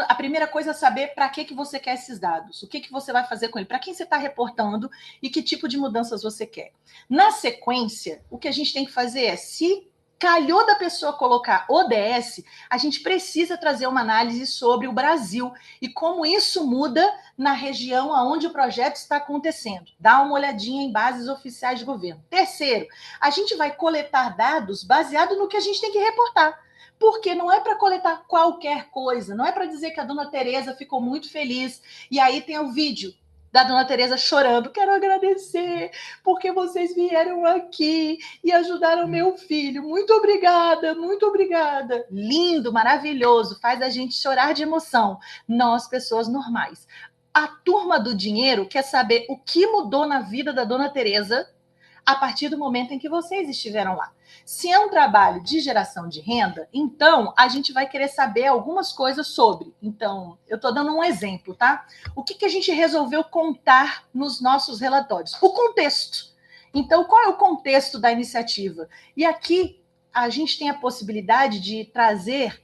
D: a primeira coisa é saber para que você quer esses dados, o que você vai fazer com ele, para quem você está reportando e que tipo de mudanças você quer. Na sequência, o que a gente tem que fazer é, se calhou da pessoa colocar ODS, a gente precisa trazer uma análise sobre o Brasil e como isso muda na região onde o projeto está acontecendo. Dá uma olhadinha em bases oficiais de governo. Terceiro, a gente vai coletar dados baseado no que a gente tem que reportar. Porque não é para coletar qualquer coisa, não é para dizer que a dona Tereza ficou muito feliz e aí tem o vídeo da dona Tereza chorando. Quero agradecer porque vocês vieram aqui e ajudaram meu filho. Muito obrigada, muito obrigada. Lindo, maravilhoso, faz a gente chorar de emoção. Nós, pessoas normais. A turma do dinheiro quer saber o que mudou na vida da dona Tereza a partir do momento em que vocês estiveram lá. Se é um trabalho de geração de renda, então a gente vai querer saber algumas coisas sobre. Então, eu estou dando um exemplo, tá? O que a gente resolveu contar nos nossos relatórios? O contexto. Então, qual é o contexto da iniciativa? E aqui a gente tem a possibilidade de trazer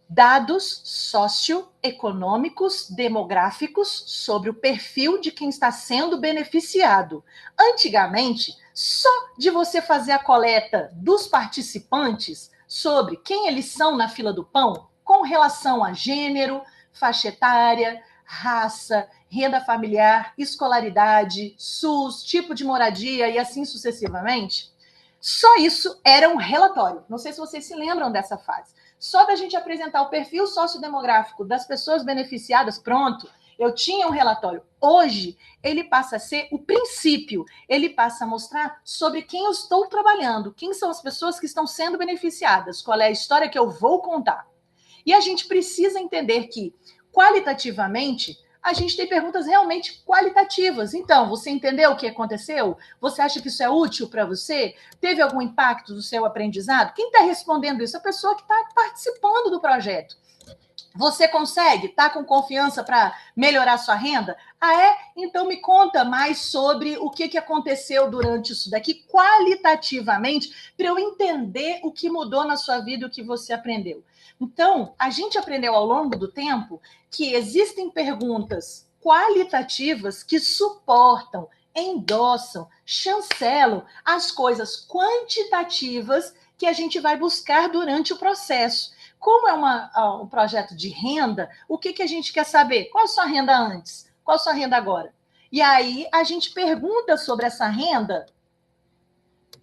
D: dados socioeconômicos, demográficos sobre o perfil de quem está sendo beneficiado. Antigamente, só de você fazer a coleta dos participantes sobre quem eles são na fila do pão, com relação a gênero, faixa etária, raça, renda familiar, escolaridade, SUS, tipo de moradia e assim sucessivamente, só isso era um relatório. Não sei se vocês se lembram dessa fase. Só da gente apresentar o perfil sociodemográfico das pessoas beneficiadas, pronto, eu tinha um relatório. Hoje, ele passa a ser o princípio, ele passa a mostrar sobre quem eu estou trabalhando, quem são as pessoas que estão sendo beneficiadas, qual é a história que eu vou contar. E a gente precisa entender que, qualitativamente, a gente tem perguntas realmente qualitativas. Então, você entendeu o que aconteceu? Você acha que isso é útil para você? Teve algum impacto no seu aprendizado? Quem está respondendo isso? A pessoa que está participando do projeto. Você consegue? Está com confiança para melhorar sua renda? Ah, é? Então me conta mais sobre o que aconteceu durante isso daqui, qualitativamente, para eu entender o que mudou na sua vida e o que você aprendeu. Então, a gente aprendeu ao longo do tempo que existem perguntas qualitativas que suportam, endossam, chancelam as coisas quantitativas que a gente vai buscar durante o processo. Como é um projeto de renda, o que a gente quer saber? Qual a sua renda antes? Qual a sua renda agora? E aí a gente pergunta sobre essa renda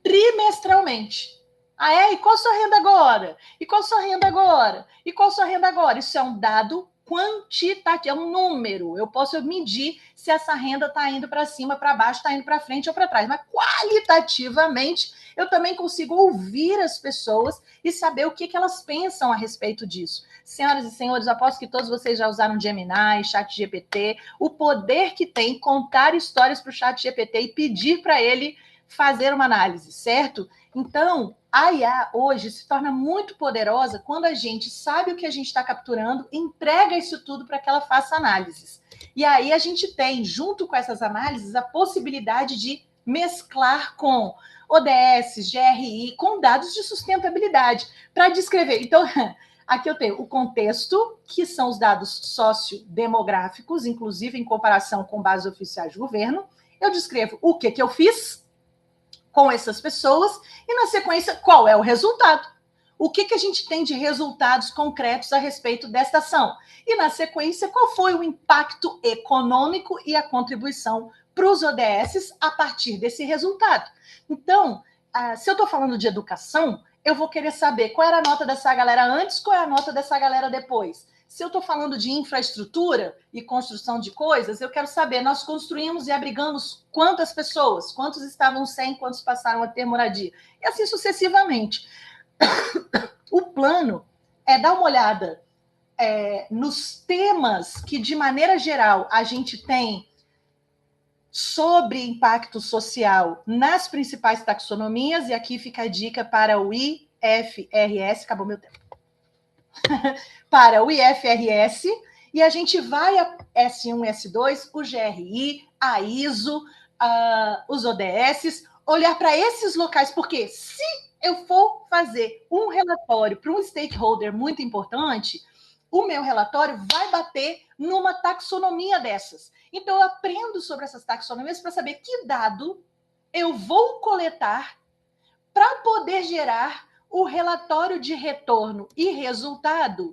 D: trimestralmente. Ah, é? E qual a sua renda agora? E qual a sua renda agora? E qual a sua renda agora? Isso é um dado quantitativo, é um número. Eu posso medir se essa renda está indo para cima, para baixo, está indo para frente ou para trás. Mas qualitativamente, eu também consigo ouvir as pessoas e saber o que elas pensam a respeito disso. Senhoras e senhores, aposto que todos vocês já usaram Gemini, ChatGPT, o poder que tem contar histórias para o ChatGPT e pedir para ele fazer uma análise, certo? Então, a IA hoje se torna muito poderosa quando a gente sabe o que a gente está capturando, entrega isso tudo para que ela faça análises. E aí a gente tem, junto com essas análises, a possibilidade de mesclar com ODS, GRI, com dados de sustentabilidade, para descrever. Então, aqui eu tenho o contexto, que são os dados sociodemográficos, inclusive em comparação com bases oficiais de governo. Eu descrevo o que eu fiz com essas pessoas e, na sequência, qual é o resultado. O que a gente tem de resultados concretos a respeito desta ação? E, na sequência, qual foi o impacto econômico e a contribuição para os ODS a partir desse resultado? Então, se eu estou falando de educação, eu vou querer saber qual era a nota dessa galera antes, qual é a nota dessa galera depois. Se eu estou falando de infraestrutura e construção de coisas, eu quero saber, nós construímos e abrigamos quantas pessoas, quantos estavam sem, quantos passaram a ter moradia, e assim sucessivamente. O plano é dar uma olhada nos temas que, de maneira geral, a gente tem sobre impacto social nas principais taxonomias, e aqui fica a dica para o IFRS, acabou meu tempo, para o IFRS, e a gente vai a S1, S2, o GRI, a ISO, os ODS, olhar para esses locais, porque se eu for fazer um relatório para um stakeholder muito importante, o meu relatório vai bater numa taxonomia dessas. Então, eu aprendo sobre essas taxonomias para saber que dado eu vou coletar para poder gerar o relatório de retorno e resultado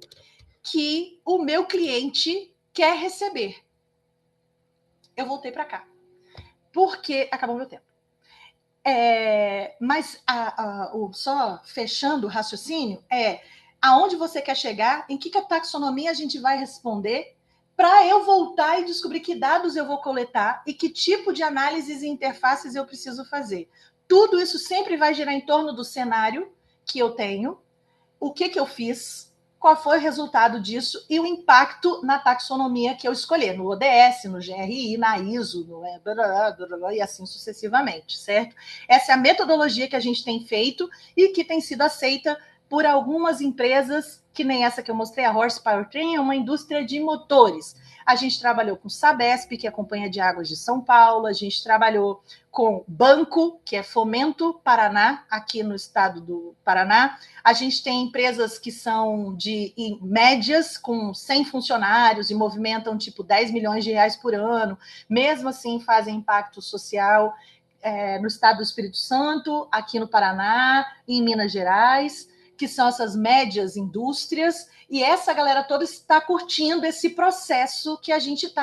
D: que o meu cliente quer receber. Eu voltei para cá, porque acabou meu tempo. Mas só fechando o raciocínio, aonde você quer chegar, em que a taxonomia a gente vai responder, para eu voltar e descobrir que dados eu vou coletar e que tipo de análises e interfaces eu preciso fazer. Tudo isso sempre vai girar em torno do cenário que eu tenho, o que eu fiz, qual foi o resultado disso e o impacto na taxonomia que eu escolher, no ODS, no GRI, na ISO, e assim sucessivamente, certo? Essa é a metodologia que a gente tem feito e que tem sido aceita por algumas empresas, que nem essa que eu mostrei, a Horsepower Train, é uma indústria de motores. A gente trabalhou com Sabesp, que é a Companhia de Águas de São Paulo, a gente trabalhou com Banco, que é Fomento Paraná, aqui no estado do Paraná. A gente tem empresas que são de médias, com 100 funcionários e movimentam tipo 10 milhões de reais por ano. Mesmo assim, fazem impacto social no estado do Espírito Santo, aqui no Paraná, em Minas Gerais, que são essas médias indústrias. E essa galera toda está curtindo esse processo que a gente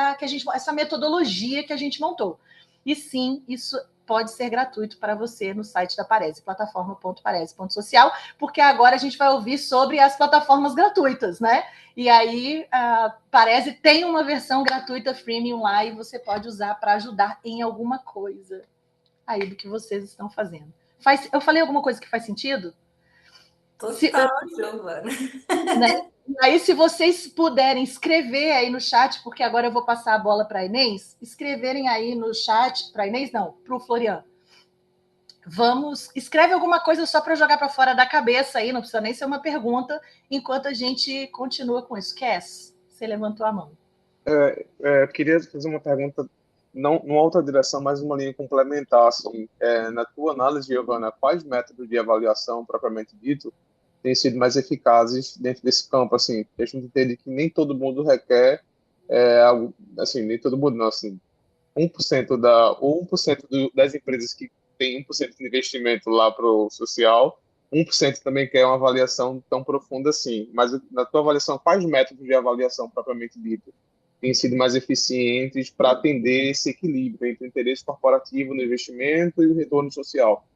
D: essa metodologia que a gente montou. E sim, isso pode ser gratuito para você no site da Parese, plataforma.parese.social, porque agora a gente vai ouvir sobre as plataformas gratuitas, né? E aí a Parese tem uma versão gratuita freemium lá e você pode usar para ajudar em alguma coisa aí do que vocês estão fazendo. Eu falei alguma coisa que faz sentido?
A: Total, Giovana.
D: Né? Aí, se vocês puderem escrever aí no chat, porque agora eu vou passar a bola para a Inês, escreverem aí no chat, para a Inês não, para o Florian. Escreve alguma coisa só para jogar para fora da cabeça aí, não precisa nem ser uma pergunta, enquanto a gente continua com isso. Cass, você levantou a mão.
E: Eu queria fazer uma pergunta, não numa outra direção, mas uma linha complementar. Assim, na tua análise, Giovana, quais métodos de avaliação, propriamente dito, têm sido mais eficazes dentro desse campo? Assim, a gente entende que nem todo mundo requer algo, assim, nem todo mundo não, assim, 1% ou 1% das empresas que tem 1% de investimento lá para o social, 1% também quer uma avaliação tão profunda assim. Mas na tua avaliação, quais métodos de avaliação propriamente dito têm sido mais eficientes para atender esse equilíbrio entre o interesse corporativo no investimento e o retorno social?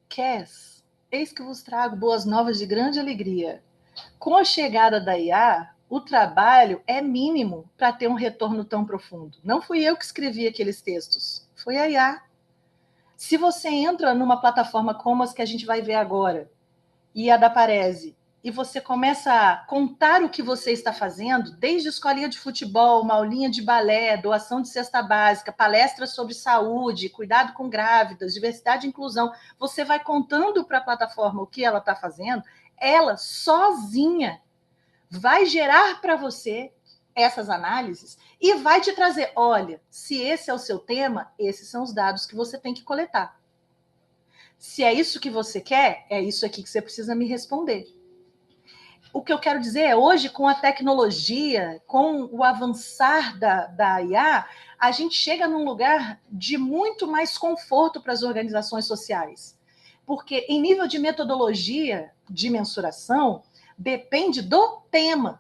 D: Cass, eis que vos trago boas novas de grande alegria. Com a chegada da IA, o trabalho é mínimo para ter um retorno tão profundo. Não fui eu que escrevi aqueles textos, foi a IA. Se você entra numa plataforma como as que a gente vai ver agora, e a da Parese, e você começa a contar o que você está fazendo, desde escolinha de futebol, uma aulinha de balé, doação de cesta básica, palestras sobre saúde, cuidado com grávidas, diversidade e inclusão, você vai contando para a plataforma o que ela está fazendo, ela sozinha vai gerar para você essas análises e vai te trazer, olha, se esse é o seu tema, esses são os dados que você tem que coletar. Se é isso que você quer, é isso aqui que você precisa me responder. O que eu quero dizer é, hoje, com a tecnologia, com o avançar da IA, a gente chega num lugar de muito mais conforto para as organizações sociais. Porque, em nível de metodologia de mensuração, depende do tema.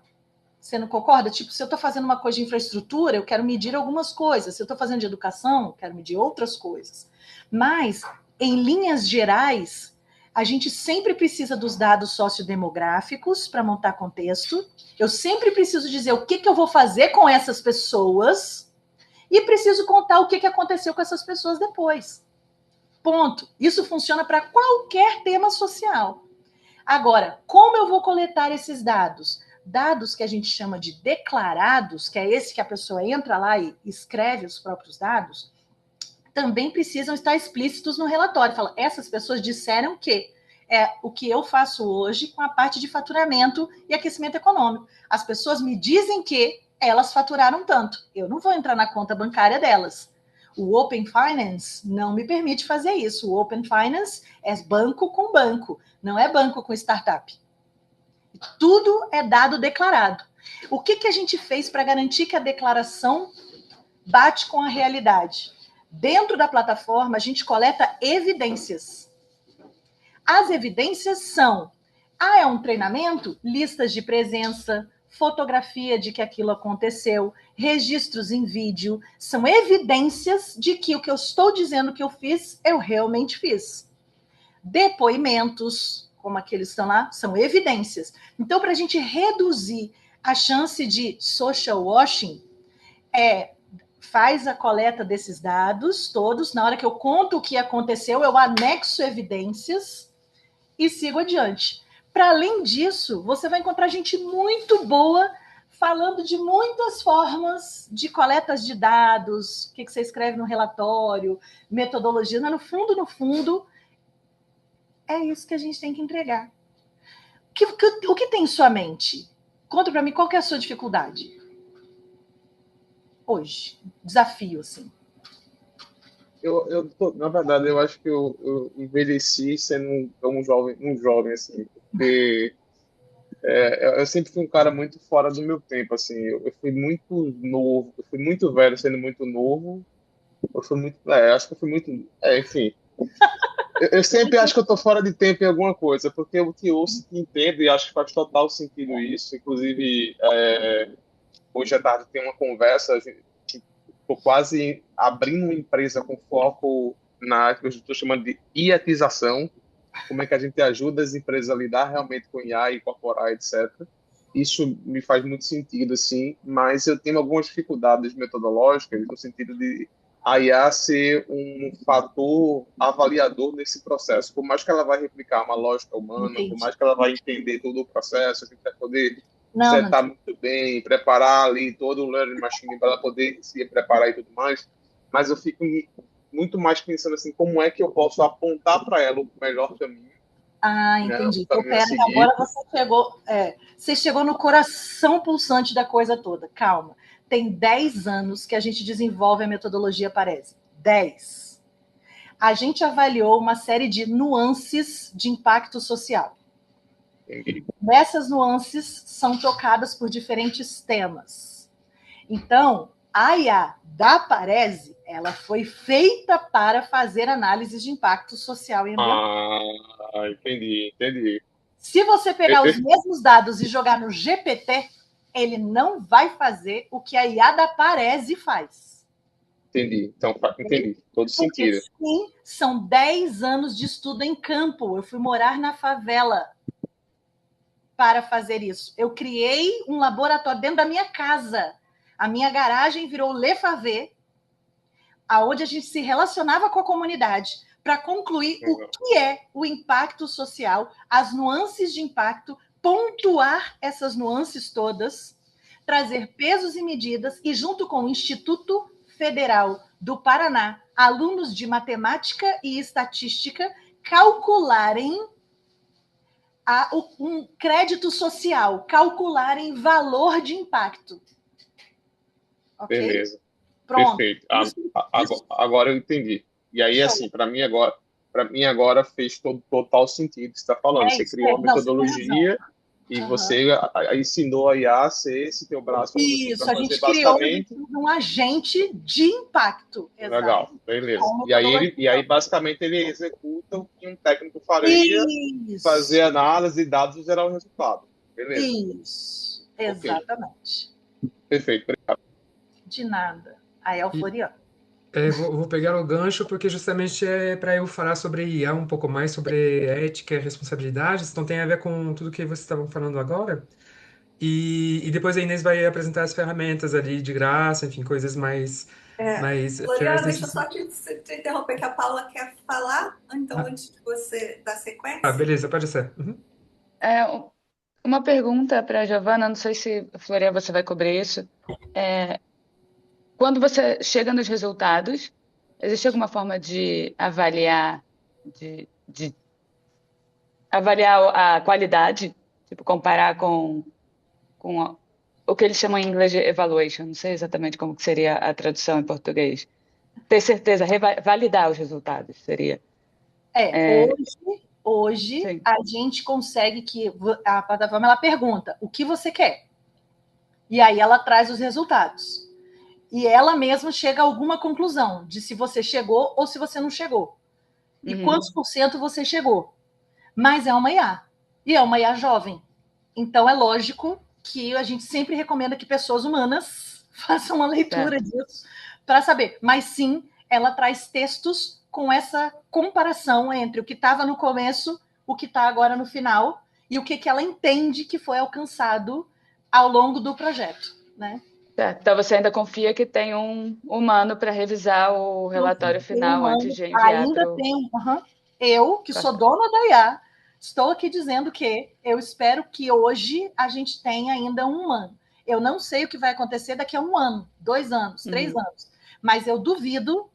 D: Você não concorda? Tipo, se eu estou fazendo uma coisa de infraestrutura, eu quero medir algumas coisas. Se eu estou fazendo de educação, eu quero medir outras coisas. Mas, em linhas gerais, a gente sempre precisa dos dados sociodemográficos para montar contexto. Eu sempre preciso dizer o que eu vou fazer com essas pessoas e preciso contar o que aconteceu com essas pessoas depois. Ponto. Isso funciona para qualquer tema social. Agora, como eu vou coletar esses dados? Dados que a gente chama de declarados, que é esse que a pessoa entra lá e escreve os próprios dados, também precisam estar explícitos no relatório. Fala, essas pessoas disseram que é o que eu faço hoje com a parte de faturamento e aquecimento econômico. As pessoas me dizem que elas faturaram tanto. Eu não vou entrar na conta bancária delas. O Open Finance não me permite fazer isso. O Open Finance é banco com banco, não é banco com startup. Tudo é dado declarado. O que a gente fez para garantir que a declaração bate com a realidade? Dentro da plataforma, a gente coleta evidências. As evidências são: é um treinamento? Listas de presença, fotografia de que aquilo aconteceu, registros em vídeo, são evidências de que o que eu estou dizendo que eu fiz, eu realmente fiz. Depoimentos, como aqueles estão lá, são evidências. Então, para a gente reduzir a chance de social washing, faz a coleta desses dados todos, na hora que eu conto o que aconteceu, eu anexo evidências e sigo adiante. Para além disso, você vai encontrar gente muito boa falando de muitas formas de coletas de dados, o que você escreve no relatório, metodologia, mas no fundo, é isso que a gente tem que entregar. O que tem em sua mente? Conta para mim qual que é a sua dificuldade hoje. Desafio, assim.
E: Na verdade, eu acho que eu envelheci sendo um jovem assim, porque eu sempre fui um cara muito fora do meu tempo, assim. Eu fui muito novo, eu fui muito velho sendo muito novo. Eu fui muito, acho que eu fui muito, enfim. Eu sempre acho que eu tô fora de tempo em alguma coisa, porque eu te ouço, te entendo e acho que faz total sentido isso. Inclusive, hoje à tarde tem uma conversa, estou quase abrindo uma empresa com foco na que eu estou chamando de iatização, como é que a gente ajuda as empresas a lidar realmente com IA, incorporar, etc. Isso me faz muito sentido, assim, mas eu tenho algumas dificuldades metodológicas no sentido de a IA ser um fator avaliador nesse processo. Por mais que ela vai replicar uma lógica humana, por
D: Entendi.
E: mais que ela vai entender todo o processo, a gente vai poder
D: Não.
E: setar muito bem, preparar ali todo o learning machine para ela poder se preparar e tudo mais, mas eu fico muito mais pensando assim, como é que eu posso apontar para ela o melhor caminho, né,
D: Entendi.
E: o
D: Então,
E: caminho a
D: pera,
E: seguir.
D: agora você chegou no coração pulsante da coisa toda. Calma. Tem 10 anos que a gente desenvolve a metodologia Parese. 10. A gente avaliou uma série de nuances de impacto social.
E: Entendi.
D: Nessas nuances são tocadas por diferentes temas. Então, a IA da Parese, ela foi feita para fazer análises de impacto social e ambiental.
E: Entendi.
D: Se você pegar os mesmos dados e jogar no GPT, ele não vai fazer o que a IA da Parese faz.
E: Entendi. Então, entendi. Todo
D: Porque,
E: sentido.
D: sim, são 10 anos de estudo em campo. Eu fui morar na favela para fazer isso. Eu criei um laboratório dentro da minha casa. A minha garagem virou Le Favé, aonde a gente se relacionava com a comunidade para concluir o que é o impacto social, as nuances de impacto, pontuar essas nuances todas, trazer pesos e medidas e, junto com o Instituto Federal do Paraná, alunos de matemática e estatística calcularem um crédito social, calcularem valor de impacto. Ok?
E: Beleza.
D: Pronto.
E: Perfeito. Agora eu entendi. E aí, assim, para mim agora fez total sentido o que você está falando. Você criou a metodologia e você ensinou a IA a ser esse teu braço
D: Isso,
E: para
D: a gente
E: fazer basicamente
D: criou um agente de impacto.
E: Legal,
D: Exato.
E: beleza. E aí, basicamente, ele executa o que um técnico faria,
D: Isso.
E: fazer análise de dados e gerar o resultado. Beleza.
D: Isso, exatamente.
E: Okay. Perfeito, obrigado.
D: De nada. Aí é o Floriano.
C: Vou pegar o gancho porque justamente é para eu falar sobre IA um pouco mais, sobre ética e responsabilidades, então tem a ver com tudo que vocês estavam falando agora. E depois a Inês vai apresentar as ferramentas ali de graça, enfim, coisas mais finais
A: Floriano, deixa eu
C: nesse...
A: só te interromper, que a Paula quer falar. Então, antes de você dar sequência.
C: Beleza, pode ser. Uhum.
B: Uma pergunta para a Giovana, não sei se, Floria, você vai cobrir isso. Quando você chega nos resultados, existe alguma forma de avaliar, de avaliar a qualidade? Tipo, comparar com o que eles chamam em inglês de evaluation, não sei exatamente como que seria a tradução em português. Ter certeza, validar os resultados, seria.
D: Hoje
B: Sim.
D: a gente consegue que a plataforma ela pergunta o que você quer. E aí ela traz os resultados. E ela mesma chega a alguma conclusão de se você chegou ou se você não chegou. E quantos por cento você chegou. mas é uma IA. E é uma IA jovem. Então é lógico que a gente sempre recomenda que pessoas humanas façam uma leitura
B: Certo.
D: disso para saber. Mas sim, ela traz textos com essa comparação entre o que estava no começo, o que está agora no final, e o que, que ela entende que foi alcançado ao longo do projeto, né?
B: Certo. Então você ainda confia que tem um humano para revisar o relatório
D: Tem um
B: final antes
D: ano,
B: de enviar
D: ainda
B: para o.
D: tem. Eu, que sou dona da IA, estou aqui dizendo que eu espero que hoje a gente tenha ainda um ano. Eu não sei o que vai acontecer daqui a um ano, 2 anos, 3 anos, mas eu duvido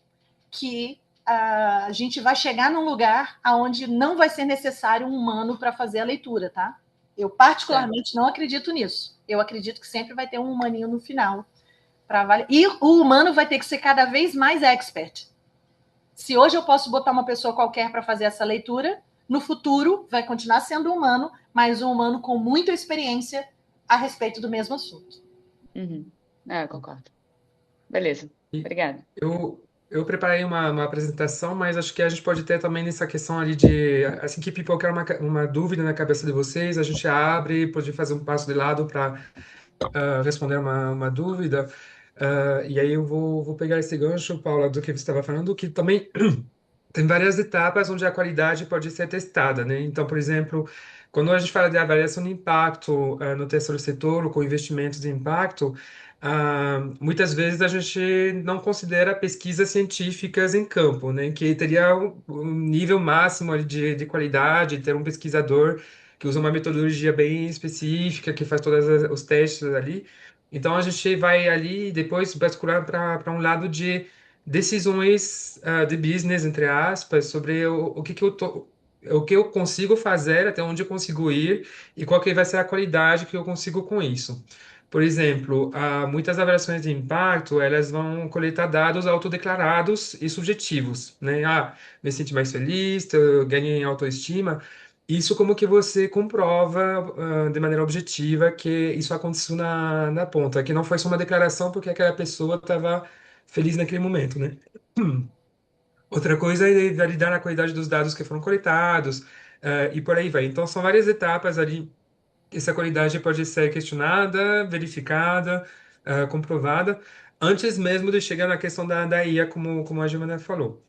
D: que a gente vai chegar num lugar onde não vai ser necessário um humano para fazer a leitura, tá? Eu
B: Certo.
D: particularmente não acredito nisso. Eu acredito que sempre vai ter um humaninho no final para avaliar. E o humano vai ter que ser cada vez mais expert. Se hoje eu posso botar uma pessoa qualquer para fazer essa leitura, no futuro vai continuar sendo humano, mas um humano com muita experiência a respeito do mesmo assunto.
B: Uhum. Concordo. Beleza.
C: E
B: Obrigada.
C: eu preparei uma apresentação, mas acho que a gente pode ter também nessa questão ali de, assim que pipocar uma dúvida na cabeça de vocês, a gente abre, pode fazer um passo de lado para responder uma dúvida. E aí eu vou pegar esse gancho, Paula, do que você estava falando, que também tem várias etapas onde a qualidade pode ser testada, né? Então, por exemplo, quando a gente fala de avaliação de impacto, no terceiro setor ou com investimentos de impacto, muitas vezes a gente não considera pesquisas científicas em campo, né? Que teria um nível máximo ali de qualidade, ter um pesquisador que usa uma metodologia bem específica, que faz todos os testes ali. Então, a gente vai ali depois bascular para um lado de decisões de business, entre aspas, sobre o que eu consigo fazer, até onde eu consigo ir e qual que vai ser a qualidade que eu consigo com isso. Por exemplo, muitas avaliações de impacto, elas vão coletar dados autodeclarados e subjetivos, né? Me senti mais feliz, eu ganhei em autoestima. Isso como que você comprova, de maneira objetiva que isso aconteceu na ponta, que não foi só uma declaração porque aquela pessoa estava feliz naquele momento, né? Outra coisa é validar a qualidade dos dados que foram coletados, e por aí vai. Então, são várias etapas ali que essa qualidade pode ser questionada, verificada, comprovada, antes mesmo de chegar na questão da IA, como a Giovana falou.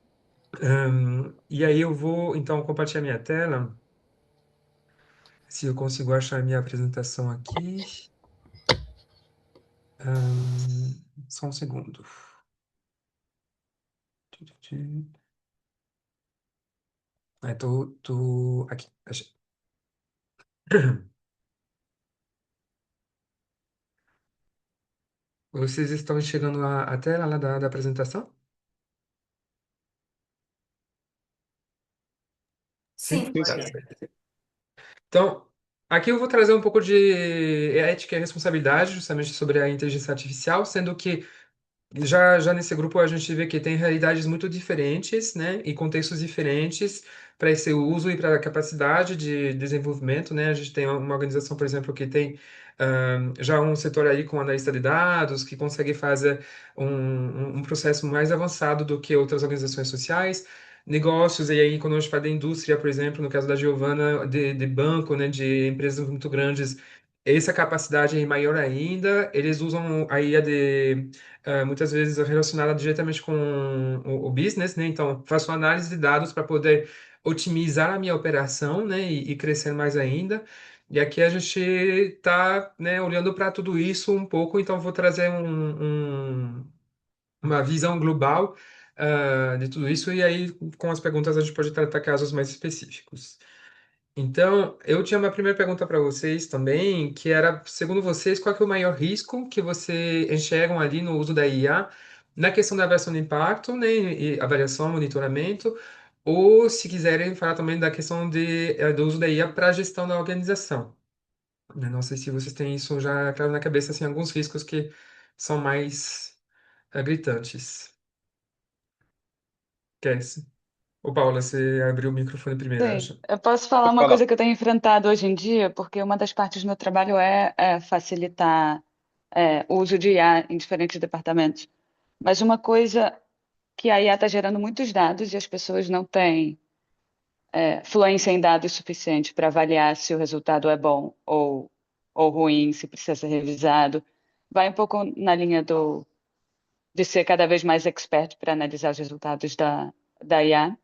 C: E aí eu vou, então, compartilhar minha tela, se eu consigo achar minha apresentação aqui. Só um segundo. Aqui, achei. Vocês estão enxergando a tela lá da apresentação? Sim?
A: Sim,
E: Sim,
C: Tá.
E: sim.
C: Então, aqui eu vou trazer um pouco de ética e responsabilidade, justamente sobre a inteligência artificial, sendo que já nesse grupo a gente vê que tem realidades muito diferentes, né, e contextos diferentes para esse uso e para a capacidade de desenvolvimento, né? A gente tem uma organização, por exemplo, que tem já um setor aí com analista de dados que consegue fazer um processo mais avançado do que outras organizações sociais. Negócios, e aí quando a gente fala da indústria, por exemplo, no caso da Giovana, de banco, né, de empresas muito grandes, essa capacidade é maior ainda. Eles usam a IA muitas vezes relacionada diretamente com o business, né? Então, faço análise de dados para poder otimizar a minha operação, né? E crescer mais ainda. E aqui a gente está, né, olhando para tudo isso um pouco, então vou trazer uma visão global, de tudo isso, e aí com as perguntas a gente pode tratar casos mais específicos. Então, eu tinha uma primeira pergunta para vocês também, que era, segundo vocês, qual que é o maior risco que vocês enxergam ali no uso da IA na questão da avaliação de impacto, né, e avaliação, monitoramento, ou se quiserem falar também da questão do uso da IA para a gestão da organização. Eu não sei se vocês têm isso já claro na cabeça, assim, alguns riscos que são mais gritantes. Quer? Ô, Paula, você abriu o microfone primeiro,
B: Sim,
C: acho.
B: eu posso falar
E: Pode
B: uma
E: falar.
B: coisa que eu tenho enfrentado hoje em dia, porque uma das partes do meu trabalho é facilitar o uso de IA em diferentes departamentos. Mas uma coisa que a IA está gerando muitos dados e as pessoas não têm fluência em dados suficiente para avaliar se o resultado é bom ou ruim, se precisa ser revisado. Vai um pouco na linha de ser cada vez mais expert para analisar os resultados da IA,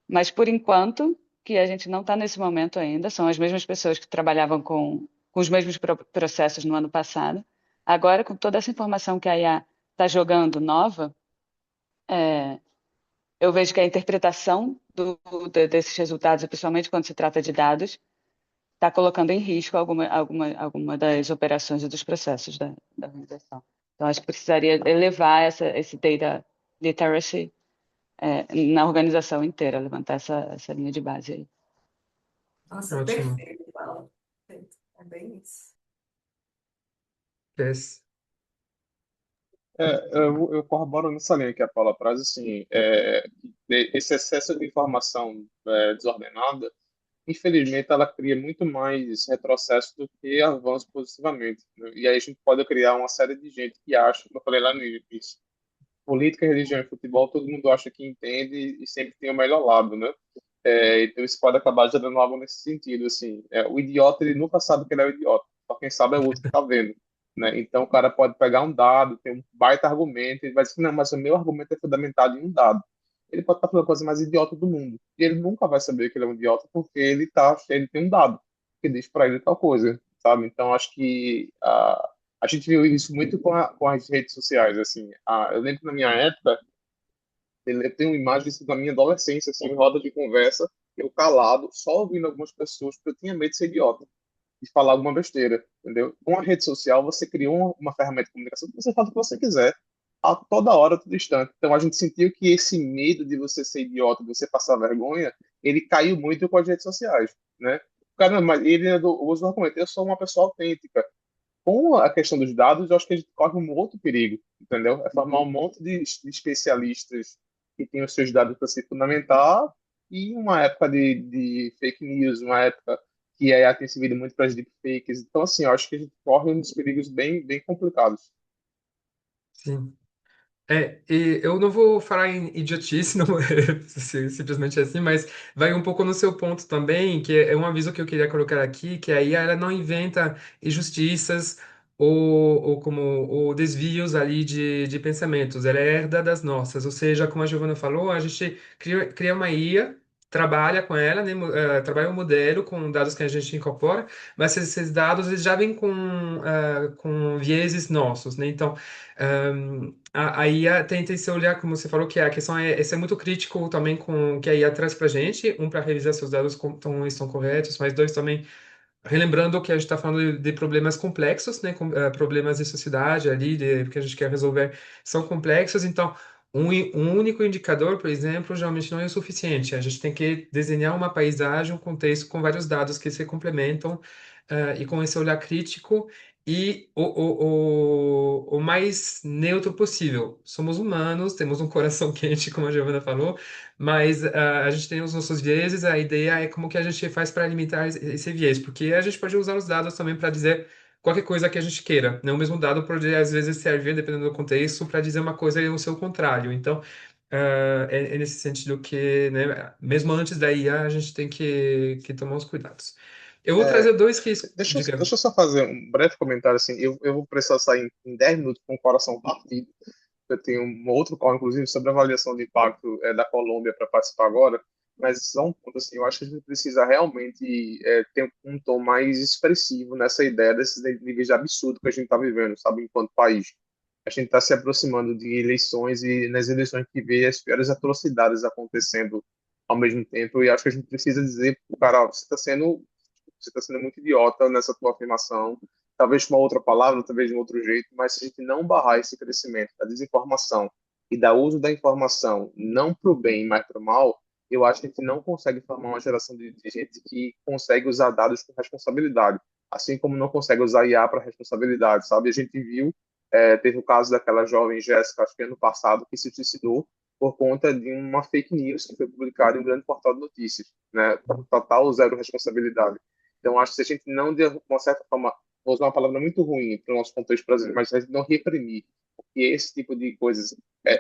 B: mas por enquanto, que a gente não está nesse momento ainda, são as mesmas pessoas que trabalhavam com os mesmos processos no ano passado. Agora, com toda essa informação que a IA está jogando nova, eu vejo que a interpretação desses resultados, principalmente quando se trata de dados, está colocando em risco alguma das operações e dos processos da organização. Então, acho que precisaria elevar esse data literacy na organização inteira, levantar essa linha de base aí.
A: Nossa,
C: Ótimo.
A: perfeito, Paula. Perfeito. É bem isso.
C: Yes.
E: Eu corroboro nessa linha que a Paula traz, assim, esse excesso de informação desordenada, infelizmente, ela cria muito mais retrocesso do que avanço positivamente, né? E aí a gente pode criar uma série de gente que acha, como eu falei lá no início, política, religião e futebol, todo mundo acha que entende e sempre tem o melhor lado, né? Então isso pode acabar gerando algo nesse sentido, assim. O idiota, ele nunca sabe que ele é o idiota, só quem sabe é o outro que tá vendo, né? Então o cara pode pegar um dado, tem um baita argumento, ele vai dizer, não, mas o meu argumento é fundamentado em um dado. Ele pode estar falando a coisa mais idiota do mundo. E ele nunca vai saber que ele é um idiota porque ele tem um dado que diz para ele tal coisa, sabe? Então acho que a gente viu isso muito com as redes sociais, assim. Eu lembro que na minha época, eu tenho imagens da minha adolescência, assim, em roda de conversa, eu calado, só ouvindo algumas pessoas, porque eu tinha medo de ser idiota, de falar alguma besteira, entendeu? Com a rede social, você criou uma ferramenta de comunicação que você faz o que você quiser, a toda hora, a todo instante. Então, a gente sentiu que esse medo de você ser idiota, de você passar vergonha, ele caiu muito com as redes sociais, né? O cara, mas ele usa o argumento, eu sou uma pessoa autêntica. Com a questão dos dados, eu acho que a gente corre um outro perigo, entendeu? É formar um monte de especialistas que têm os seus dados para se fundamentar e uma época de fake news, uma época que a IA tem servido muito para as deepfakes. Então, assim, eu acho que a gente corre uns perigos bem, bem complicados.
C: Sim. E eu não vou falar em idiotice, não é simplesmente assim, mas vai um pouco no seu ponto também, que é um aviso que eu queria colocar aqui, que a IA ela não inventa injustiças ou como ou desvios ali de pensamentos, ela é herda das nossas, ou seja, como a Giovana falou, a gente cria uma IA, trabalha com ela, né, trabalha um modelo com dados que a gente incorpora, mas esses dados eles já vêm com vieses nossos, né? Então, a IA tenta esse olhar, como você falou, que a questão é ser muito crítico também com o que a IA traz para a gente. Um, para revisar se os dados estão corretos, mas dois, também relembrando que a gente está falando de problemas complexos, né? Problemas de sociedade ali, que a gente quer resolver, são complexos. Então, um único indicador, por exemplo, geralmente não é o suficiente. A gente tem que desenhar uma paisagem, um contexto com vários dados que se complementam, e com esse olhar crítico e o mais neutro possível. Somos humanos, temos um coração quente, como a Giovana falou, mas a gente tem os nossos vieses, a ideia é como que a gente faz para limitar esse viés, porque a gente pode usar os dados também para dizer qualquer coisa que a gente queira, né? O mesmo dado pode às vezes servir, dependendo do contexto, para dizer uma coisa e o seu contrário. Então, é nesse sentido que, né, mesmo antes da IA, a gente tem que tomar os cuidados. Eu vou
E: É,
C: trazer dois que...
E: deixa
C: Diga.
E: eu só fazer um breve comentário, assim. Eu vou precisar sair em 10 minutos com o coração partido. Eu tenho um outro call, inclusive, sobre a avaliação de impacto da Colômbia para participar agora, mas só um ponto, assim, eu acho que a gente precisa realmente ter um tom mais expressivo nessa ideia desses níveis de absurdo que a gente está vivendo, sabe, enquanto país. A gente está se aproximando de eleições e nas eleições que vê as piores atrocidades acontecendo ao mesmo tempo, e acho que a gente precisa dizer, cara, você está sendo muito idiota nessa tua afirmação, talvez com uma outra palavra, talvez de um outro jeito, mas se a gente não barrar esse crescimento da desinformação e da uso da informação, não para o bem, mas para o mal, eu acho que a gente não consegue formar uma geração de gente que consegue usar dados com responsabilidade, assim como não consegue usar IA para responsabilidade, sabe? A gente viu, teve o caso daquela jovem Jéssica, acho que ano passado, que se suicidou por conta de uma fake news que foi publicada em um grande portal de notícias, né? Total zero responsabilidade. Então, acho que se a gente não, de uma certa forma, vou usar uma palavra muito ruim para o nosso contexto brasileiro, mas se a gente não reprimir que esse tipo de coisas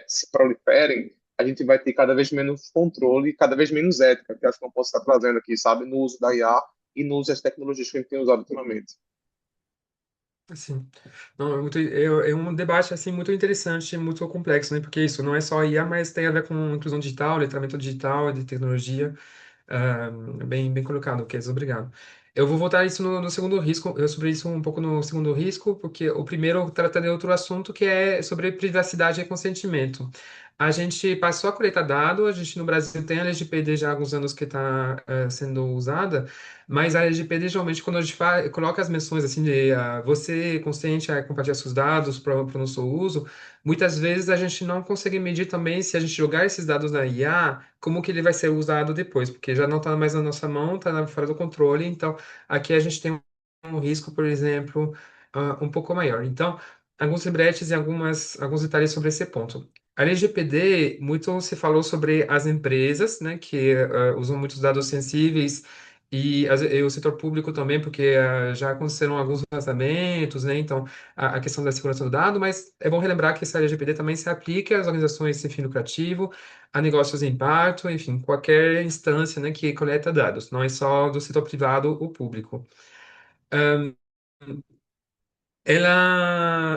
E: se proliferem, a gente vai ter cada vez menos controle e cada vez menos ética, que acho que eu posso estar trazendo aqui, sabe, no uso da IA e no uso das tecnologias que a gente tem usado ultimamente.
C: Assim, não, é um debate assim muito interessante, muito complexo, né? Porque isso não é só IA, mas tem a ver com inclusão digital, letramento digital, de tecnologia. Ah, bem colocado, Kes, obrigado. Eu vou voltar isso no segundo risco, sobre isso um pouco no segundo risco, porque o primeiro trata de outro assunto que é sobre privacidade e consentimento. A gente passou a coletar dado, a gente no Brasil tem a LGPD já há alguns anos que está sendo usada, mas a LGPD geralmente quando a gente coloca as menções assim de você consente a compartilhar seus dados para o nosso uso, muitas vezes a gente não consegue medir também se a gente jogar esses dados na IA, como que ele vai ser usado depois, porque já não está mais na nossa mão, está fora do controle. Então, aqui a gente tem um risco, por exemplo, um pouco maior. Então, alguns lembretes e alguns detalhes sobre esse ponto. A LGPD, muito se falou sobre as empresas, né, que usam muitos dados sensíveis e o setor público também, porque já aconteceram alguns vazamentos, né? Então, a questão da segurança do dado, mas é bom relembrar que essa LGPD também se aplica às organizações sem fim lucrativo, a negócios em parto, enfim, qualquer instância, né, que coleta dados, não é só do setor privado ou público.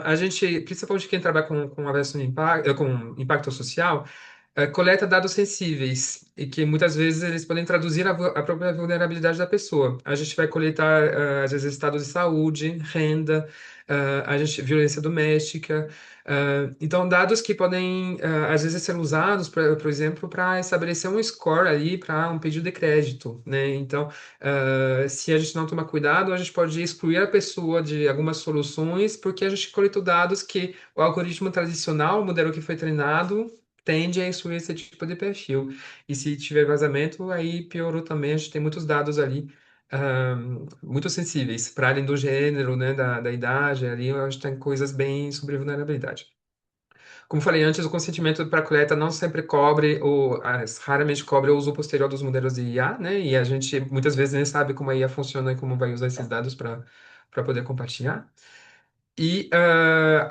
C: A gente, principalmente quem trabalha com avaliação de impacto, com impacto social, coleta dados sensíveis e que muitas vezes eles podem traduzir a própria vulnerabilidade da pessoa. A gente vai coletar, às vezes, estados de saúde, renda, violência doméstica. Então, dados que podem, às vezes, ser usados, por exemplo, para estabelecer um score ali para um pedido de crédito, né? Então, se a gente não tomar cuidado, a gente pode excluir a pessoa de algumas soluções, porque a gente coletou dados que o algoritmo tradicional, o modelo que foi treinado, tende a excluir esse tipo de perfil. E se tiver vazamento, aí piorou também. A gente tem muitos dados ali, muito sensíveis, para além do gênero, né, da idade, ali a gente tem coisas bem sobre vulnerabilidade. Como falei antes, o consentimento para coleta não sempre cobre, raramente cobre o uso posterior dos modelos de IA, né? E a gente muitas vezes nem sabe como a IA funciona e como vai usar esses dados para poder compartilhar. E,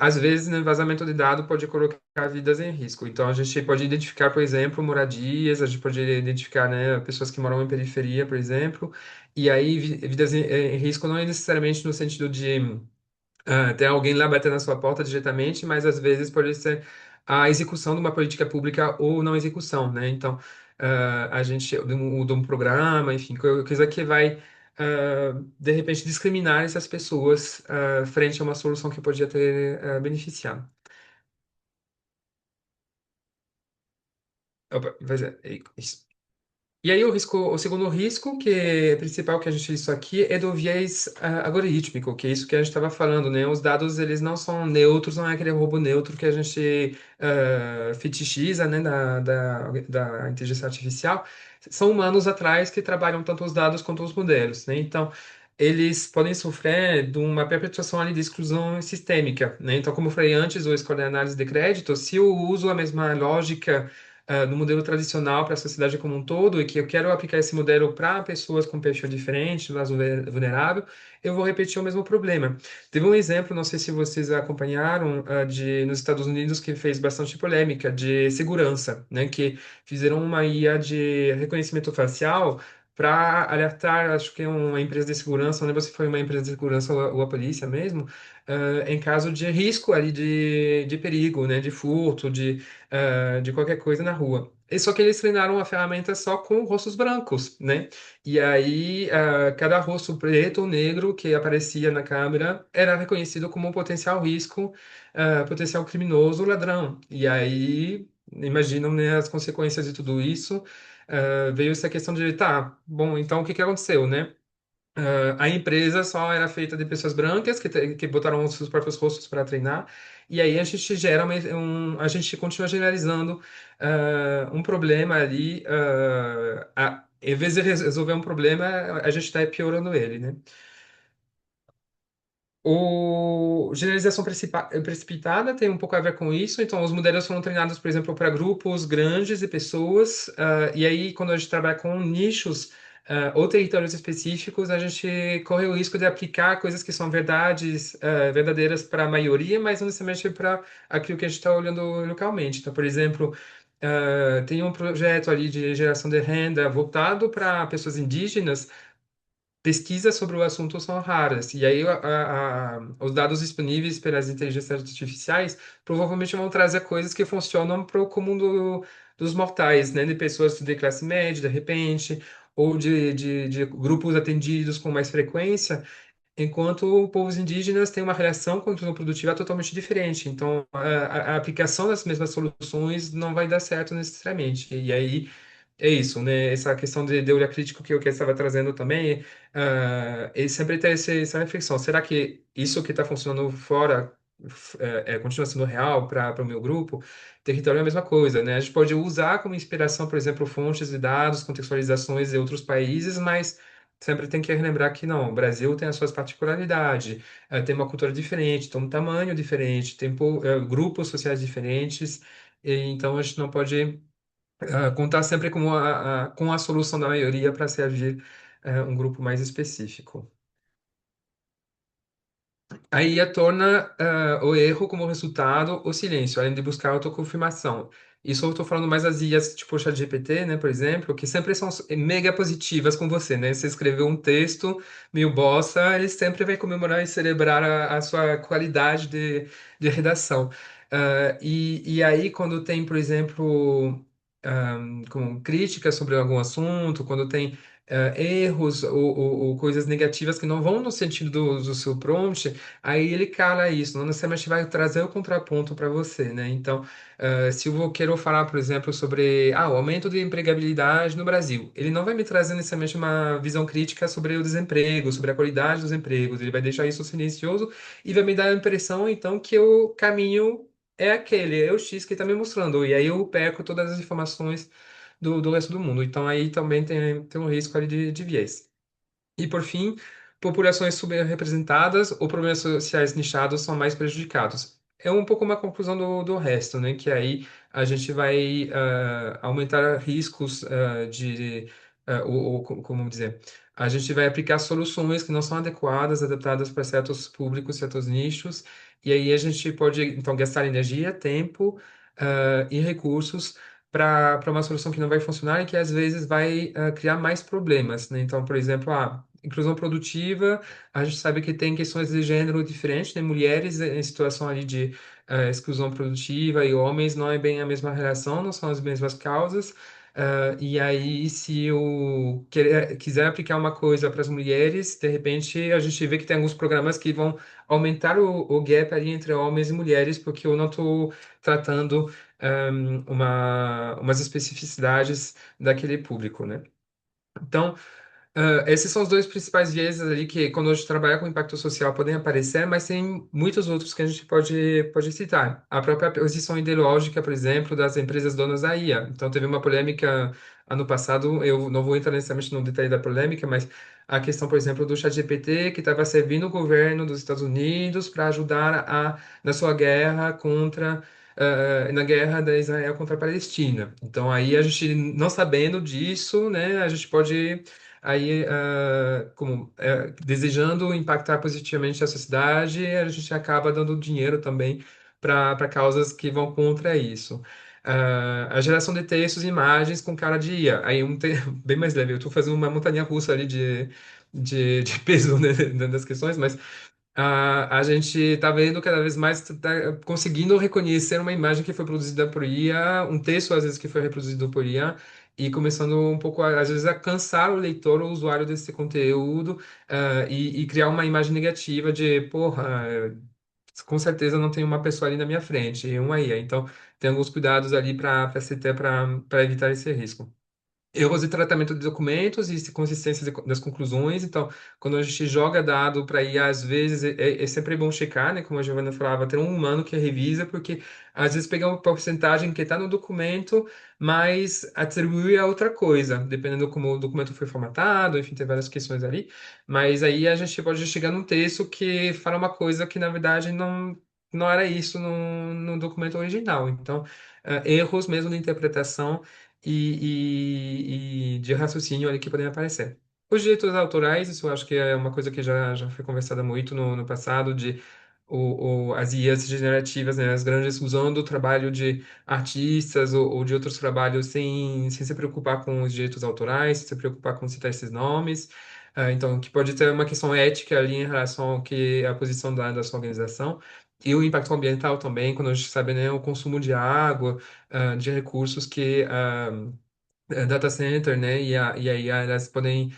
C: às vezes, né, vazamento de dado pode colocar vidas em risco. Então, a gente pode identificar, por exemplo, moradias, a gente pode identificar, né, pessoas que moram em periferia, por exemplo, e aí vidas em risco não é necessariamente no sentido de tem alguém lá batendo na sua porta diretamente, mas às vezes pode ser a execução de uma política pública ou não execução, né? Então, a gente de um programa, enfim, coisa que vai, de repente, discriminar essas pessoas, frente a uma solução que podia ter, beneficiado. Opa, isso. E aí o segundo risco, que é principal que a gente isso aqui, é do viés algorítmico, que é isso que a gente estava falando, né? Os dados, eles não são neutros, não é aquele robô neutro que a gente fetichiza, né, da inteligência artificial. São humanos atrás que trabalham tanto os dados quanto os modelos, né? Então, eles podem sofrer de uma perpetuação ali de exclusão sistêmica, né? Então, como eu falei antes, o score de análise de crédito, se eu uso a mesma lógica no modelo tradicional para a sociedade como um todo e que eu quero aplicar esse modelo para pessoas com perfil diferente, mais vulnerável, eu vou repetir o mesmo problema. Teve um exemplo, não sei se vocês acompanharam, nos Estados Unidos que fez bastante polêmica de segurança, né, que fizeram uma IA de reconhecimento facial para alertar, acho que é uma empresa de segurança, não lembro se foi uma empresa de segurança ou a polícia mesmo, em caso de risco ali de perigo, né, de furto, de qualquer coisa na rua. E só que eles treinaram a ferramenta só com rostos brancos, né? E aí, cada rosto preto ou negro que aparecia na câmera era reconhecido como um potencial risco, potencial criminoso, ladrão. E aí, imaginam, né, as consequências de tudo isso. Veio essa questão de, tá, bom, então o que que aconteceu, né? A empresa só era feita de pessoas brancas que botaram os seus próprios rostos para treinar, e aí a gente a gente continua generalizando um problema ali, em vez de resolver um problema, a gente está piorando ele, né? O generalização precipitada tem um pouco a ver com isso. Então, os modelos foram treinados, por exemplo, para grupos grandes de pessoas, e aí, quando a gente trabalha com nichos, ou territórios específicos, a gente corre o risco de aplicar coisas que são verdadeiras para a maioria, mas não necessariamente para aquilo que a gente está olhando localmente. Então, por exemplo, tem um projeto ali de geração de renda voltado para pessoas indígenas. Pesquisas sobre o assunto são raras. E aí, os dados disponíveis pelas inteligências artificiais provavelmente vão trazer coisas que funcionam para o comum dos mortais, né? De pessoas de classe média, de repente, ou de grupos atendidos com mais frequência, enquanto povos indígenas têm uma relação com a agricultura produtiva totalmente diferente. Então, a aplicação das mesmas soluções não vai dar certo necessariamente. E aí, é isso, né? Essa questão de olhar crítico que eu estava trazendo também, ele sempre tem essa reflexão. Será que isso que está funcionando fora continua sendo real para o meu grupo? Território é a mesma coisa, né? A gente pode usar como inspiração, por exemplo, fontes de dados, contextualizações de outros países, mas sempre tem que relembrar que não, o Brasil tem as suas particularidades, tem uma cultura diferente, tem um tamanho diferente, tem grupos sociais diferentes, e então a gente não pode contar sempre com a solução da maioria para servir um grupo mais específico. A IA torna o erro como resultado o silêncio, além de buscar autoconfirmação. Isso eu estou falando mais das IAs tipo o ChatGPT, né, por exemplo, que sempre são mega positivas com você, né? Você escreveu um texto meio bossa, ele sempre vai comemorar e celebrar a sua qualidade de redação. E aí, quando tem, por exemplo, com críticas sobre algum assunto, quando tem erros ou coisas negativas que não vão no sentido do seu prompt, aí ele cala isso, não necessariamente vai trazer o contraponto para você, né? Então, se eu quero falar, por exemplo, sobre o aumento de empregabilidade no Brasil, ele não vai me trazer necessariamente uma visão crítica sobre o desemprego, sobre a qualidade dos empregos, ele vai deixar isso silencioso e vai me dar a impressão, então, que o caminho é aquele, é o X que está me mostrando, e aí eu perco todas as informações do resto do mundo. Então, aí também tem um risco ali de viés. E, por fim, populações subrepresentadas ou problemas sociais nichados são mais prejudicados. É um pouco uma conclusão do resto, né? Que aí a gente vai aumentar riscos como dizer, a gente vai aplicar soluções que não são adequadas, adaptadas para certos públicos, certos nichos, e aí a gente pode, então, gastar energia, tempo, e recursos para uma solução que não vai funcionar e que às vezes vai criar mais problemas, né? Então, por exemplo, inclusão produtiva, a gente sabe que tem questões de gênero diferentes, né? Mulheres em situação ali de exclusão produtiva e homens não é bem a mesma relação, não são as mesmas causas. E aí, se eu quiser aplicar uma coisa para as mulheres, de repente a gente vê que tem alguns programas que vão aumentar o gap ali entre homens e mulheres, porque eu não estou tratando umas especificidades daquele público, né? Então, esses são os dois principais vieses ali que, quando a gente trabalha com impacto social, podem aparecer, mas tem muitos outros que a gente pode citar. A própria posição ideológica, por exemplo, das empresas donas da IA. Então, teve uma polêmica ano passado, eu não vou entrar necessariamente no detalhe da polêmica, mas a questão, por exemplo, do ChatGPT, que estava servindo o governo dos Estados Unidos para ajudar na sua guerra na guerra da Israel contra a Palestina. Então, aí a gente, não sabendo disso, né, a gente pode aí, desejando impactar positivamente a sociedade, a gente acaba dando dinheiro também para causas que vão contra isso. A geração de textos e imagens com cara de IA. Aí bem mais leve. Eu estou fazendo uma montanha russa ali de peso, né, dentro das questões, mas a gente está vendo cada vez mais conseguindo reconhecer uma imagem que foi produzida por IA, um texto às vezes que foi reproduzido por IA, e começando um pouco, às vezes, a cansar o leitor ou o usuário desse conteúdo, e criar uma imagem negativa de, porra, com certeza não tem uma pessoa ali na minha frente, é uma IA. Então, tem alguns cuidados ali se ter para evitar esse risco. Erros de tratamento de documentos e consistência das conclusões. Então, quando a gente joga dado para IA, às vezes é sempre bom checar, né? Como a Giovana falava, ter um humano que revisa, porque às vezes pegar uma porcentagem que está no documento, mas atribui a outra coisa, dependendo como o documento foi formatado, enfim, tem várias questões ali. Mas aí a gente pode chegar num texto que fala uma coisa que, na verdade, não era isso no documento original. Então, erros mesmo de interpretação e de raciocínio ali que podem aparecer. Os direitos autorais, isso eu acho que é uma coisa que já foi conversada muito no passado, de as IAs generativas, né, as grandes, usando o trabalho de artistas ou de outros trabalhos sem se preocupar com os direitos autorais, sem se preocupar com citar esses nomes. Então, que pode ter uma questão ética ali em relação ao que é a posição da sua organização. E o impacto ambiental também, quando a gente sabe, né, o consumo de água, de recursos que data center, né? E aí elas podem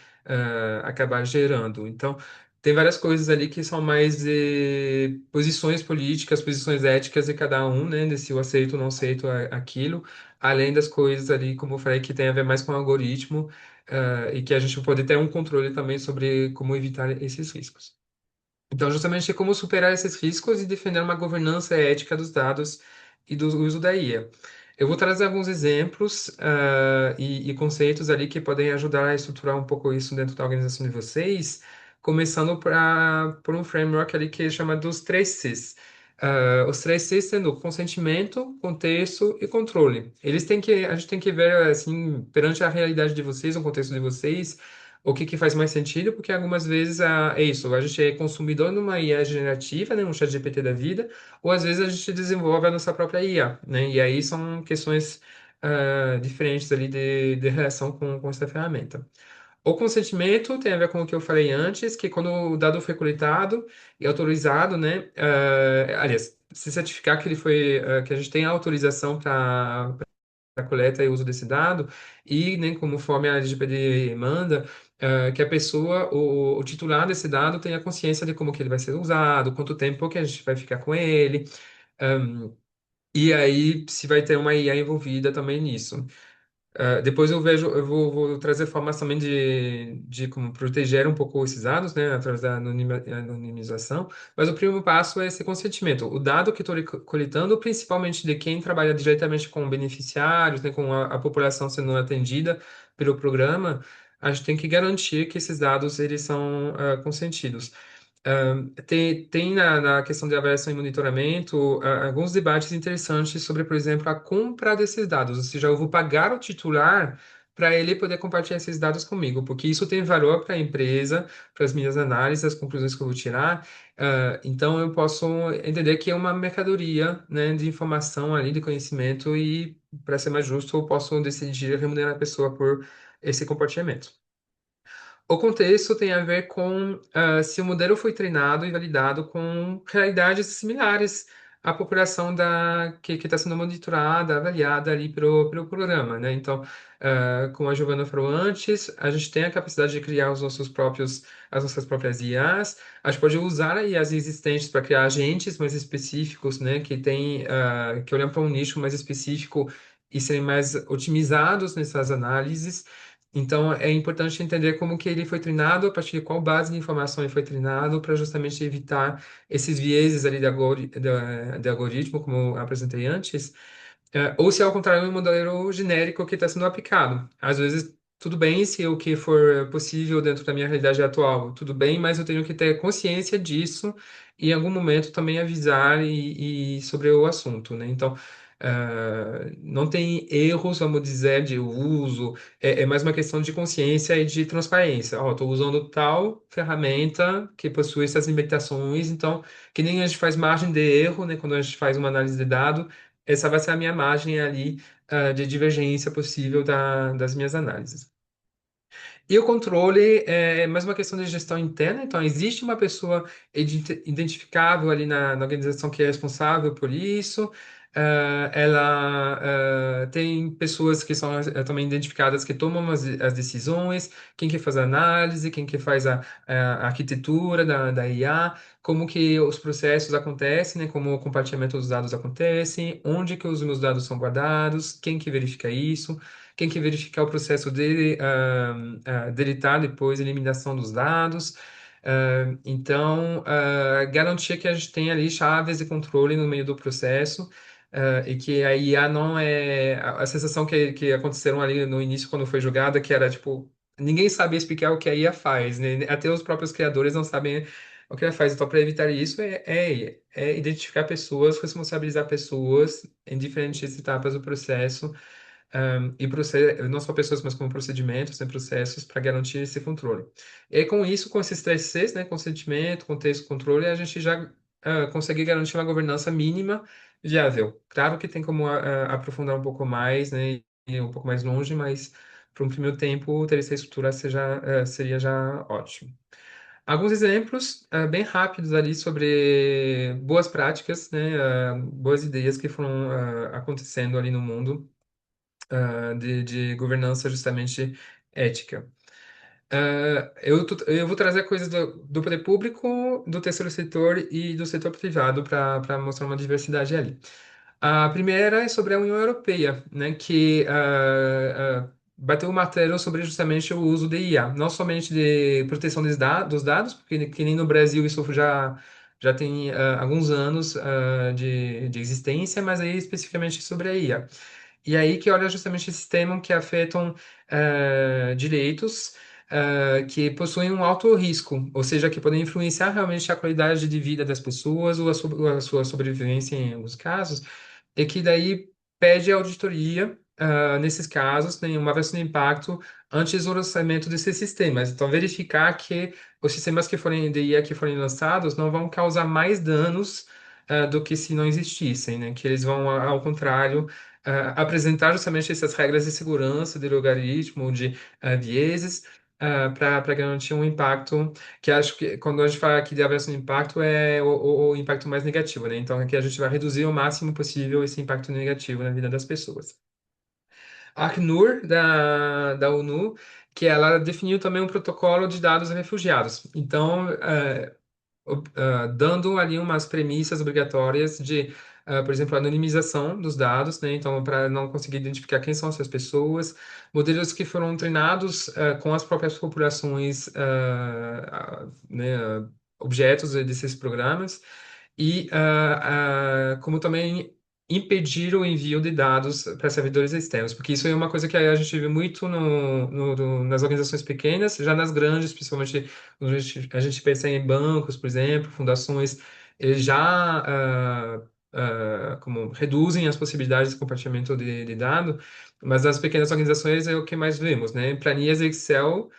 C: acabar gerando. Então, tem várias coisas ali que são mais de posições políticas, posições éticas de cada um, né? De se eu aceito ou não aceito aquilo, além das coisas ali, como eu falei, que tem a ver mais com o algoritmo, e que a gente pode ter um controle também sobre como evitar esses riscos. Então, justamente é como superar esses riscos e defender uma governança ética dos dados e do uso da IA. Eu vou trazer alguns exemplos, e conceitos ali que podem ajudar a estruturar um pouco isso dentro da organização de vocês, começando por um framework ali que chama dos 3 Cs. Os 3 Cs sendo consentimento, contexto e controle. A gente tem que ver, assim, perante a realidade de vocês, o contexto de vocês, o que que faz mais sentido, porque algumas vezes é isso, a gente é consumidor numa IA generativa, né, um chat GPT da vida, ou às vezes a gente desenvolve a nossa própria IA, né, e aí são questões diferentes ali de relação com essa ferramenta. O consentimento tem a ver com o que eu falei antes, que quando o dado foi coletado e autorizado, né, aliás, se certificar que ele foi, que a gente tem a autorização para a coleta e uso desse dado, e, né, conforme a LGPD manda, que a pessoa, o titular desse dado tenha consciência de como que ele vai ser usado, quanto tempo que a gente vai ficar com ele, e aí se vai ter uma IA envolvida também nisso. Depois eu vou trazer formas também de como proteger um pouco esses dados, né, através da anonimização. Mas o primeiro passo é esse consentimento. O dado que estou coletando, principalmente de quem trabalha diretamente com beneficiários, né, com a população sendo atendida pelo programa, a gente tem que garantir que esses dados eles são consentidos. Tem na questão de avaliação e monitoramento alguns debates interessantes sobre, por exemplo, a compra desses dados. Ou seja, eu vou pagar o titular para ele poder compartilhar esses dados comigo, porque isso tem valor para a empresa, para as minhas análises, as conclusões que eu vou tirar. Então, eu posso entender que é uma mercadoria, né, de informação ali, de conhecimento, e, para ser mais justo, eu posso decidir remunerar a pessoa por esse compartilhamento. O contexto tem a ver com se o modelo foi treinado e validado com realidades similares à população que está sendo monitorada, avaliada ali pelo programa, né? Então, como a Giovana falou antes, a gente tem a capacidade de criar as nossas próprias IAs. A gente pode usar IAs existentes para criar agentes mais específicos, né? Que olham para um nicho mais específico e serem mais otimizados nessas análises. Então, é importante entender como que ele foi treinado, a partir de qual base de informação ele foi treinado, para justamente evitar esses vieses ali de algoritmo, como eu apresentei antes, ou se ao contrário, é um modelo genérico que está sendo aplicado. Às vezes, tudo bem se o que for possível dentro da minha realidade atual, tudo bem, mas eu tenho que ter consciência disso e em algum momento também avisar e sobre o assunto, né? Então, não tem erros, vamos dizer, de uso, é mais uma questão de consciência e de transparência. Ó, estou usando tal ferramenta que possui essas limitações, então, que nem a gente faz margem de erro, né, quando a gente faz uma análise de dado, essa vai ser a minha margem ali, de divergência possível das minhas análises. E o controle é mais uma questão de gestão interna, então existe uma pessoa identificável ali na organização que é responsável por isso. Ela tem pessoas que são também identificadas que tomam as decisões, quem que faz a análise, quem que faz a arquitetura da IA, como que os processos acontecem, né, como o compartilhamento dos dados acontece, onde que os meus dados são guardados, quem que verifica isso, quem que verifica o processo de deletar depois a eliminação dos dados. Então, garantir que a gente tem ali chaves de controle no meio do processo, e que a IA não é a sensação que aconteceram ali no início quando foi jogada, que era tipo, ninguém sabia explicar o que a IA faz, né? Até os próprios criadores não sabem o que ela faz. Então, para evitar isso, é identificar pessoas, responsabilizar pessoas em diferentes etapas do processo, não só pessoas, mas como procedimentos e processos para garantir esse controle. E aí, com isso, com esses 3 Cs, né, consentimento, contexto, controle, a gente já conseguir garantir uma governança mínima viável. Claro que tem como aprofundar um pouco mais, né, e ir um pouco mais longe, mas para um primeiro tempo ter essa estrutura seria já ótimo. Alguns exemplos bem rápidos ali sobre boas práticas, né, boas ideias que foram acontecendo ali no mundo de governança justamente ética. Eu vou trazer coisas do poder público, do terceiro setor e do setor privado para mostrar uma diversidade ali. A primeira é sobre a União Europeia, né, que bateu o martelo sobre justamente o uso de IA, não somente de proteção dos dados, porque que nem no Brasil isso já tem alguns anos de existência, mas aí especificamente sobre a IA. E aí que olha justamente esses temas que afetam direitos que possuem um alto risco, ou seja, que podem influenciar realmente a qualidade de vida das pessoas ou a sua sobrevivência em alguns casos, e que daí pede auditoria nesses casos, tem uma avaliação de impacto antes do lançamento desses sistemas. Então, verificar que os sistemas que forem de IA que forem lançados não vão causar mais danos do que se não existissem, né? Que eles vão, ao contrário, apresentar justamente essas regras de segurança, de logaritmo, de vieses, para garantir um impacto, que acho que quando a gente fala aqui de avaliação de impacto é o impacto mais negativo, né? Então aqui a gente vai reduzir o máximo possível esse impacto negativo na vida das pessoas. A Acnur, da ONU, que ela definiu também um protocolo de dados a refugiados. Então, dando ali umas premissas obrigatórias de, por exemplo, anonimização dos dados, né? Então, para não conseguir identificar quem são essas pessoas, modelos que foram treinados com as próprias populações, né, objetos desses programas, e como também impedir o envio de dados para servidores externos, porque isso é uma coisa que a gente vê muito nas organizações pequenas, já nas grandes, principalmente quando a gente pensa em bancos, por exemplo, fundações, eles já como reduzem as possibilidades de compartilhamento de dado, mas nas pequenas organizações é o que mais vemos, né? Planilhas Excel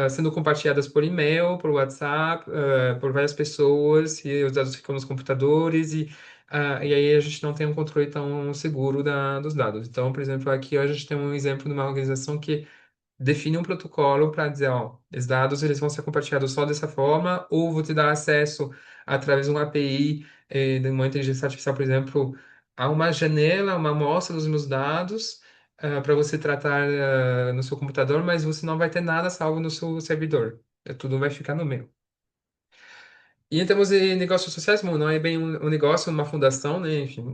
C: sendo compartilhadas por e-mail, por WhatsApp, por várias pessoas, e os dados ficam nos computadores, e aí a gente não tem um controle tão seguro dos dados. Então, por exemplo, aqui a gente tem um exemplo de uma organização que define um protocolo para dizer, ó, os dados eles vão ser compartilhados só dessa forma, ou vou te dar acesso através de uma API, de uma inteligência artificial, por exemplo, a uma janela, uma amostra dos meus dados, para você tratar no seu computador, mas você não vai ter nada salvo no seu servidor. Tudo vai ficar no meu. E em termos de negócios sociais, bom, não é bem um negócio, uma fundação, né? Enfim,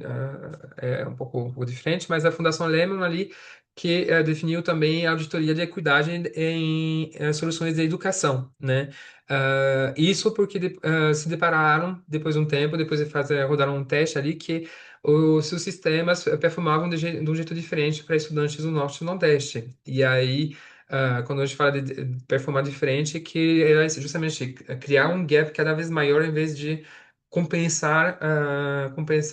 C: é um pouco diferente, mas a Fundação Lehman ali que definiu também a auditoria de equidade em soluções de educação, né? Isso porque se depararam, depois de um tempo, depois de fazer, rodaram um teste ali, que os seus sistemas performavam de um jeito diferente para estudantes do Norte e Nordeste. E aí quando a gente fala de performar diferente, que é justamente criar um gap cada vez maior em vez de compensar,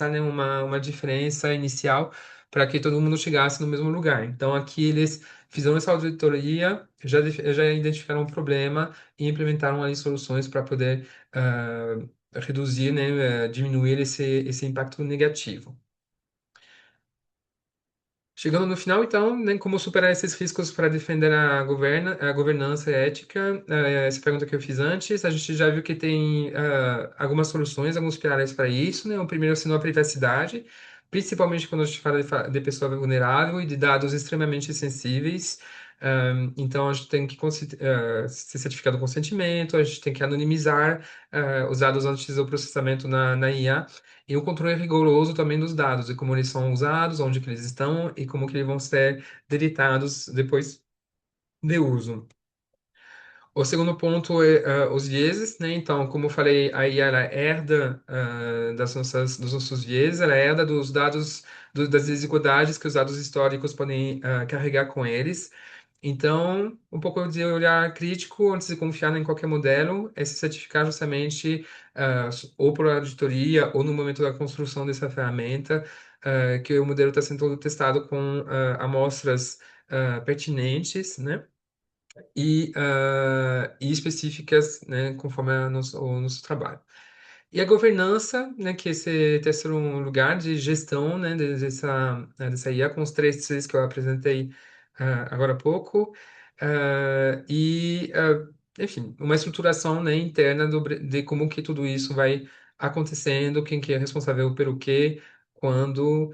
C: né, uma diferença inicial para que todo mundo chegasse no mesmo lugar. Então, aqui eles fizeram essa auditoria, já identificaram um problema e implementaram ali soluções para poder reduzir, né, diminuir esse impacto negativo. Chegando no final, então, né, como superar esses riscos para defender a governança ética? Essa pergunta que eu fiz antes, a gente já viu que tem algumas soluções, alguns pilares para isso, né? O primeiro sendo a privacidade, principalmente quando a gente fala de pessoa vulnerável e de dados extremamente sensíveis. Então, a gente tem que ser certificado o consentimento, a gente tem que anonimizar os dados antes do processamento na IA. E o controle rigoroso também dos dados, e como eles são usados, onde que eles estão e como que eles vão ser deletados depois de uso. O segundo ponto é os vieses, né? Então, como eu falei, a IA ela herda dos nossos vieses, ela herda dos dados, das desigualdades que os dados históricos podem carregar com eles. Então, um pouco de olhar crítico antes de confiar em qualquer modelo é se certificar justamente, ou por auditoria ou no momento da construção dessa ferramenta, que o modelo está sendo todo testado com amostras pertinentes, né? E específicas, né, conforme o nosso trabalho. E a governança, né, que é esse terceiro lugar de gestão, né, dessa IA, com os três Cs que eu apresentei agora há pouco. Enfim, uma estruturação, né, interna de como que tudo isso vai acontecendo, quem que é responsável pelo quê, quando.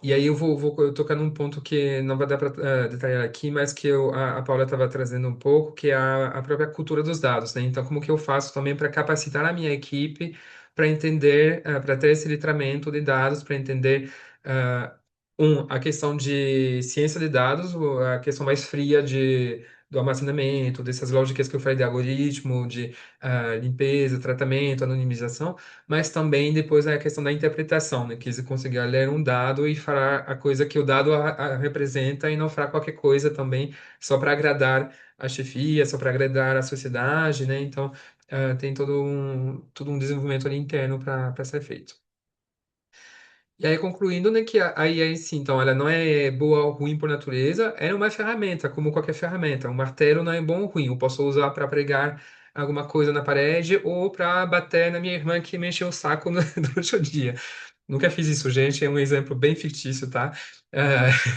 C: E aí eu vou tocar num ponto que não vai dar para detalhar aqui, mas que a Paula estava trazendo um pouco, que é a própria cultura dos dados, né? Então, como que eu faço também para capacitar a minha equipe para entender, para ter esse letramento de dados, para entender, a questão de ciência de dados, a questão mais fria do armazenamento, dessas lógicas que eu falei de algoritmo, de limpeza, tratamento, anonimização, mas também depois a questão da interpretação, né? Que você conseguir ler um dado e falar a coisa que o dado representa e não falar qualquer coisa também só para agradar a chefia, só para agradar a sociedade, né? Então, tem todo um desenvolvimento ali interno para ser feito. E aí, concluindo, né, que a IA em si, então, ela não é boa ou ruim por natureza, é uma ferramenta, como qualquer ferramenta. Um martelo não é bom ou ruim, eu posso usar para pregar alguma coisa na parede ou para bater na minha irmã que me encheu o saco durante o dia. Nunca fiz isso, gente, é um exemplo bem fictício, tá?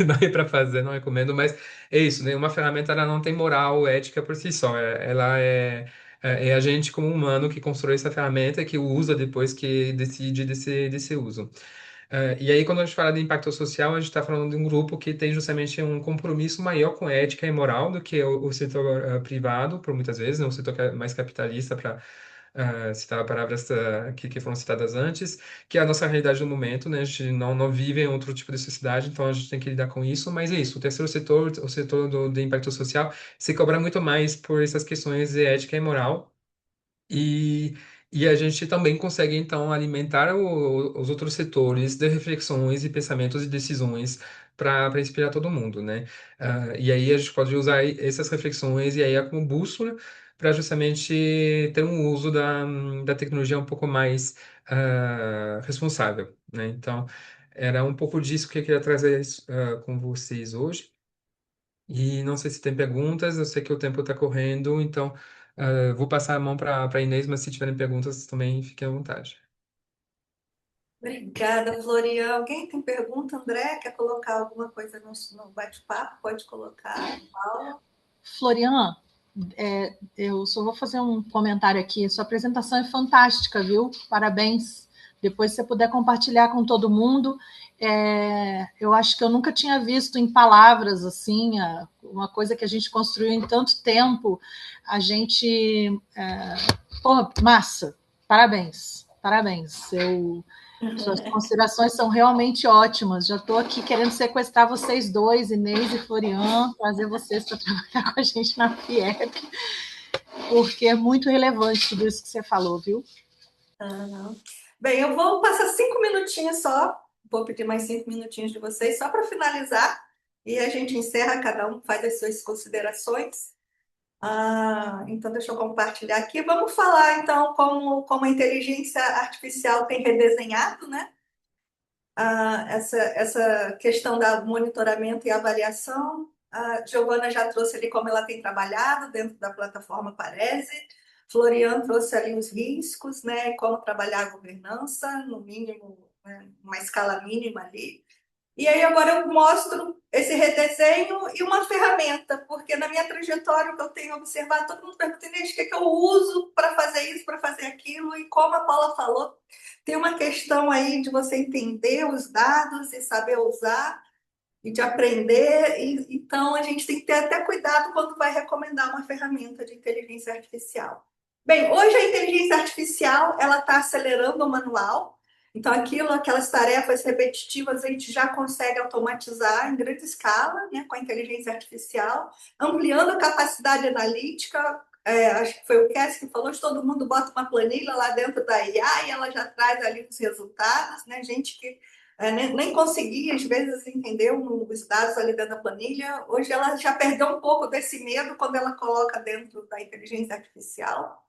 C: Não é para fazer, não recomendo, mas é isso, né? Uma ferramenta, ela não tem moral, ética por si só, ela é a gente como humano que constrói essa ferramenta, que usa depois, que decide desse uso. E aí, quando a gente fala de impacto social, a gente está falando de um grupo que tem justamente um compromisso maior com ética e moral do que o setor privado, por muitas vezes, né? O setor que é mais capitalista, para citar palavras que foram citadas antes, que é a nossa realidade no momento, né? A gente não vive em outro tipo de sociedade, então a gente tem que lidar com isso, mas é isso, o terceiro setor, o setor do impacto social, se cobra muito mais por essas questões de ética e moral, e, e a gente também consegue, então, alimentar os outros setores de reflexões e pensamentos e decisões para inspirar todo mundo, né? E aí a gente pode usar essas reflexões e aí como bússola para justamente ter um uso da tecnologia um pouco mais responsável, né? Então, era um pouco disso que eu queria trazer com vocês hoje. E não sei se tem perguntas, eu sei que o tempo está correndo, então vou passar a mão para Inês, mas se tiverem perguntas também fiquem à vontade.
A: Obrigada, Florian. Alguém tem pergunta, André? Quer colocar alguma coisa no bate-papo? Pode colocar. Paula?
D: Florian, eu só vou fazer um comentário aqui. Sua apresentação é fantástica, viu? Parabéns. Depois, se você puder compartilhar com todo mundo. Eu acho que eu nunca tinha visto em palavras assim, uma coisa que a gente construiu em tanto tempo. A gente. Porra, massa. Parabéns. Parabéns. Suas considerações são realmente ótimas. Já estou aqui querendo sequestrar vocês dois, Inês e Florian, trazer vocês para trabalhar com a gente na FIEP, porque é muito relevante tudo isso que você falou, viu?
A: Bem, eu vou passar 5 minutinhos só, vou pedir mais 5 minutinhos de vocês, só para finalizar, e a gente encerra, cada um faz as suas considerações. Então, deixa eu compartilhar aqui. Vamos falar, então, como a inteligência artificial tem redesenhado, né? Essa questão da monitoramento e avaliação. A Giovana já trouxe ali como ela tem trabalhado dentro da plataforma Parese. Florian trouxe ali os riscos, né? Como trabalhar a governança, no mínimo, né, uma escala mínima ali. E aí agora eu mostro esse redesenho e uma ferramenta, porque na minha trajetória o que eu tenho observado, todo mundo pergunta, Inês, o que é que eu uso para fazer isso, para fazer aquilo, e como a Paula falou, tem uma questão aí de você entender os dados e saber usar e de aprender, então a gente tem que ter até cuidado quando vai recomendar uma ferramenta de inteligência artificial. Bem, hoje a inteligência artificial ela está acelerando o manual, então aquelas tarefas repetitivas a gente já consegue automatizar em grande escala, né, com a inteligência artificial, ampliando a capacidade analítica. Acho que foi o Cass que falou, todo mundo bota uma planilha lá dentro da IA e ela já traz ali os resultados, né? Gente que nem conseguia, às vezes, entender os dados ali dentro da planilha. Hoje ela já perdeu um pouco desse medo quando ela coloca dentro da inteligência artificial.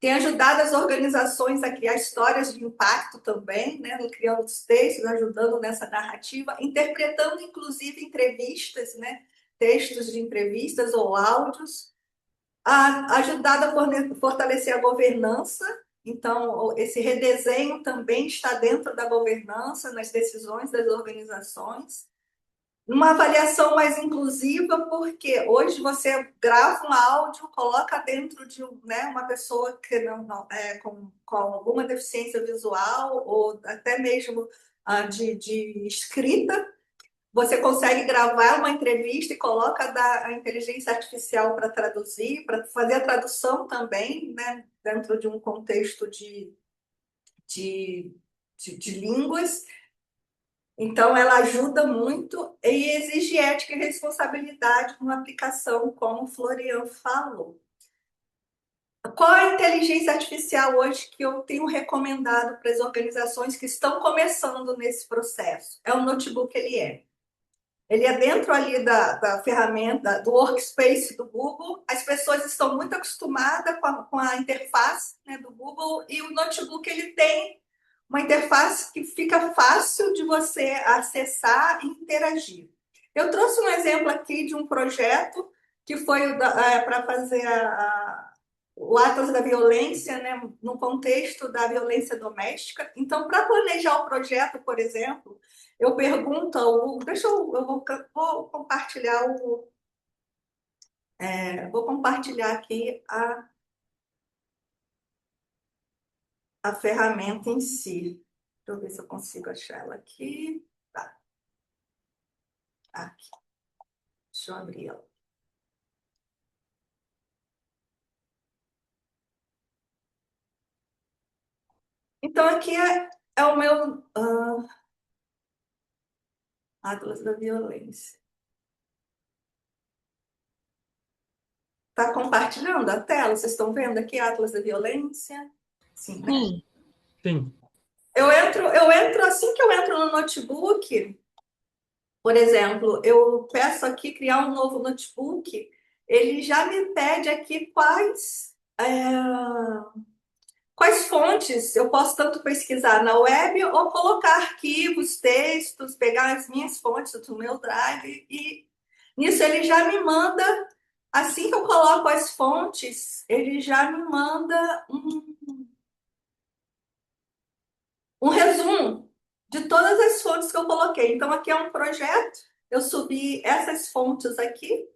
A: Tem ajudado as organizações a criar histórias de impacto também, né? Criando os textos, ajudando nessa narrativa, interpretando, inclusive, entrevistas, né? Textos de entrevistas ou áudios. Ajudado a fortalecer a governança, Então, esse redesenho também está dentro da governança, nas decisões das organizações. Uma avaliação mais inclusiva, porque hoje você grava um áudio, coloca dentro de né, uma pessoa que com alguma deficiência visual ou até mesmo de escrita. Você consegue gravar uma entrevista e coloca a inteligência artificial para traduzir, para fazer a tradução também, né, dentro de um contexto de, de línguas. Então, ela ajuda muito e exige ética e responsabilidade numa aplicação, como o Florian falou. Qual a inteligência artificial hoje que eu tenho recomendado para as organizações que estão começando nesse processo? É o notebook LM. Ele é dentro ali da ferramenta, do workspace do Google. As pessoas estão muito acostumadas com a interface, né, do Google, e o notebook ele tem uma interface que fica fácil de você acessar e interagir. Eu trouxe um exemplo aqui de um projeto que foi para fazer o Atlas da Violência, né, no contexto da violência doméstica. Então, para planejar o projeto, por exemplo, eu pergunto ao Google, vou compartilhar vou compartilhar aqui a ferramenta em si. Deixa eu ver se eu consigo achar ela aqui. Tá. Aqui. Deixa eu abrir ela. Então, aqui é o meu Atlas da Violência. Está compartilhando a tela? Vocês estão vendo aqui Atlas da Violência? Sim, né?
D: Sim.
C: Sim.
A: Eu entro assim que eu entro no notebook, por exemplo, eu peço aqui criar um novo notebook, ele já me pede aqui quais fontes eu posso tanto pesquisar na web ou colocar arquivos, textos, pegar as minhas fontes do meu Drive e nisso ele já me manda, assim que eu coloco as fontes, ele já me manda um resumo de todas as fontes que eu coloquei. Então, aqui é um projeto, eu subi essas fontes aqui,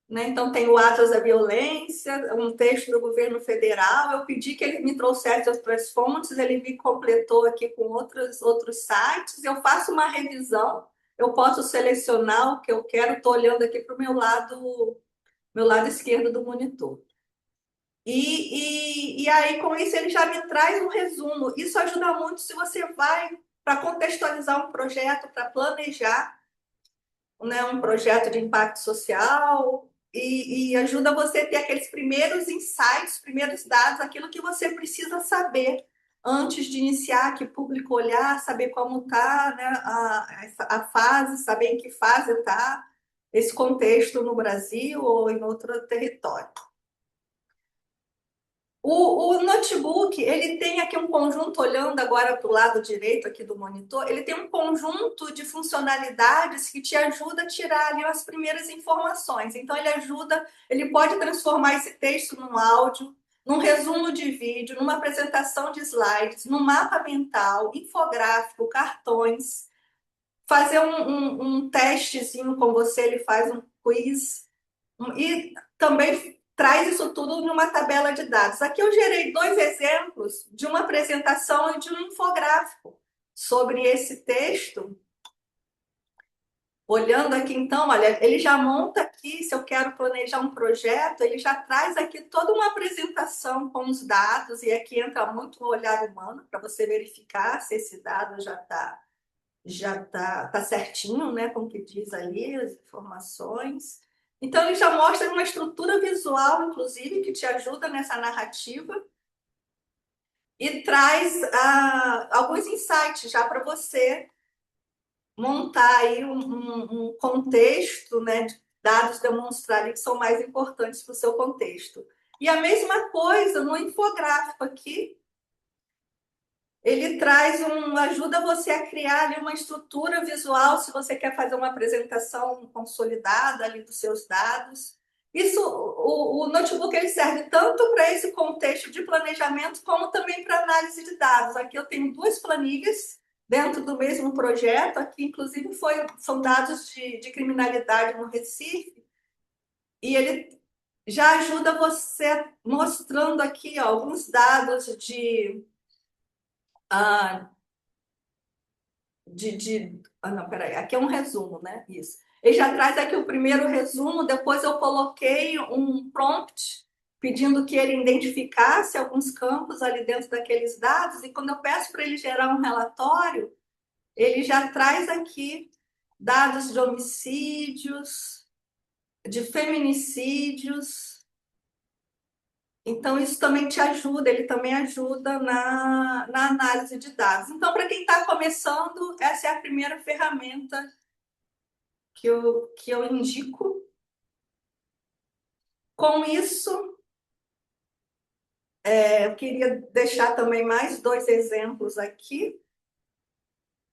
A: né? Então, tem o Atlas da Violência, um texto do governo federal. Eu pedi que ele me trouxesse outras fontes, ele me completou aqui com outros sites. Eu faço uma revisão, eu posso selecionar o que eu quero, estou olhando aqui para o meu lado esquerdo do monitor. E aí, com isso, ele já me traz um resumo. Isso ajuda muito se você vai para contextualizar um projeto, para planejar, né, um projeto de impacto social, e ajuda você a ter aqueles primeiros insights, primeiros dados, aquilo que você precisa saber antes de iniciar, que público olhar, saber como está, né, a fase, saber em que fase está esse contexto no Brasil ou em outro território. O notebook, ele tem aqui um conjunto, olhando agora para o lado direito aqui do monitor, ele tem um conjunto de funcionalidades que te ajuda a tirar ali as primeiras informações. Então, ele pode transformar esse texto num áudio, num resumo de vídeo, numa apresentação de slides, num mapa mental, infográfico, cartões, fazer um testezinho com você, ele faz um quiz, e também traz isso tudo numa tabela de dados. Aqui eu gerei 2 exemplos de uma apresentação e de um infográfico sobre esse texto. Olhando aqui, então, olha, ele já monta aqui, se eu quero planejar um projeto, ele já traz aqui toda uma apresentação com os dados, e aqui entra muito o olhar humano para você verificar se esse dado já tá certinho, né, com o que diz ali, as informações. Então, ele já mostra uma estrutura visual, inclusive, que te ajuda nessa narrativa e traz alguns insights já para você montar aí um contexto, né, de dados demonstrar que são mais importantes para o seu contexto. E a mesma coisa no infográfico aqui, ele ajuda você a criar ali uma estrutura visual, se você quer fazer uma apresentação consolidada ali dos seus dados. Isso, o notebook ele serve tanto para esse contexto de planejamento, como também para análise de dados. Aqui eu tenho duas planilhas dentro do mesmo projeto. Aqui, inclusive, são dados de criminalidade no Recife, e ele já ajuda você mostrando aqui ó, alguns dados ah, não, peraí, aqui é um resumo, né? Isso. Ele já traz aqui o primeiro resumo, depois eu coloquei um prompt pedindo que ele identificasse alguns campos ali dentro daqueles dados, e quando eu peço para ele gerar um relatório, ele já traz aqui dados de homicídios, de feminicídios. Então, isso também te ajuda, ele também ajuda na análise de dados. Então, para quem está começando, essa é a primeira ferramenta que eu indico. Com isso, eu queria deixar também mais dois exemplos aqui.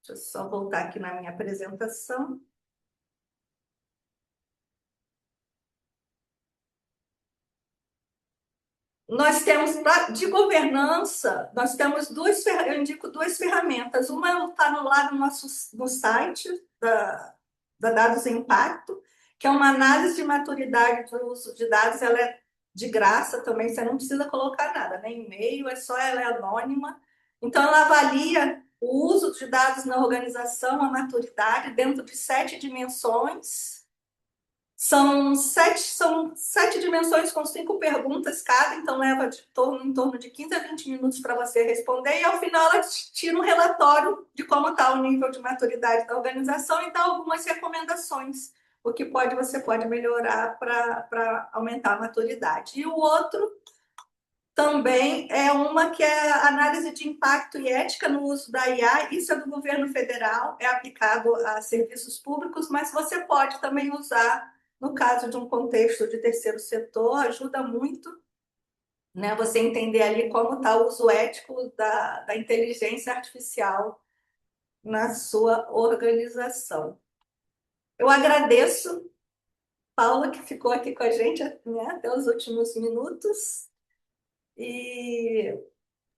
A: Deixa eu só voltar aqui na minha apresentação. Nós temos, de governança, nós temos eu indico duas ferramentas. Uma está lá no site da Dados em Impacto, que é uma análise de maturidade do uso de dados. Ela é de graça também, você não precisa colocar nada, nem e-mail, ela é anônima. Então, ela avalia o uso de dados na organização, a maturidade, dentro de 7 dimensões. São sete dimensões com 5 perguntas cada, então leva em torno de 15 a 20 minutos para você responder, e ao final ela tira um relatório de como está o nível de maturidade da organização e dá algumas recomendações, o que você pode melhorar para aumentar a maturidade. E o outro também é uma que é análise de impacto e ética no uso da IA. Isso é do governo federal, é aplicado a serviços públicos, mas você pode também usar no caso de um contexto de terceiro setor. Ajuda muito, né, você entender ali como está o uso ético da inteligência artificial na sua organização. Eu agradeço, Paula, que ficou aqui com a gente, né, até os últimos minutos, e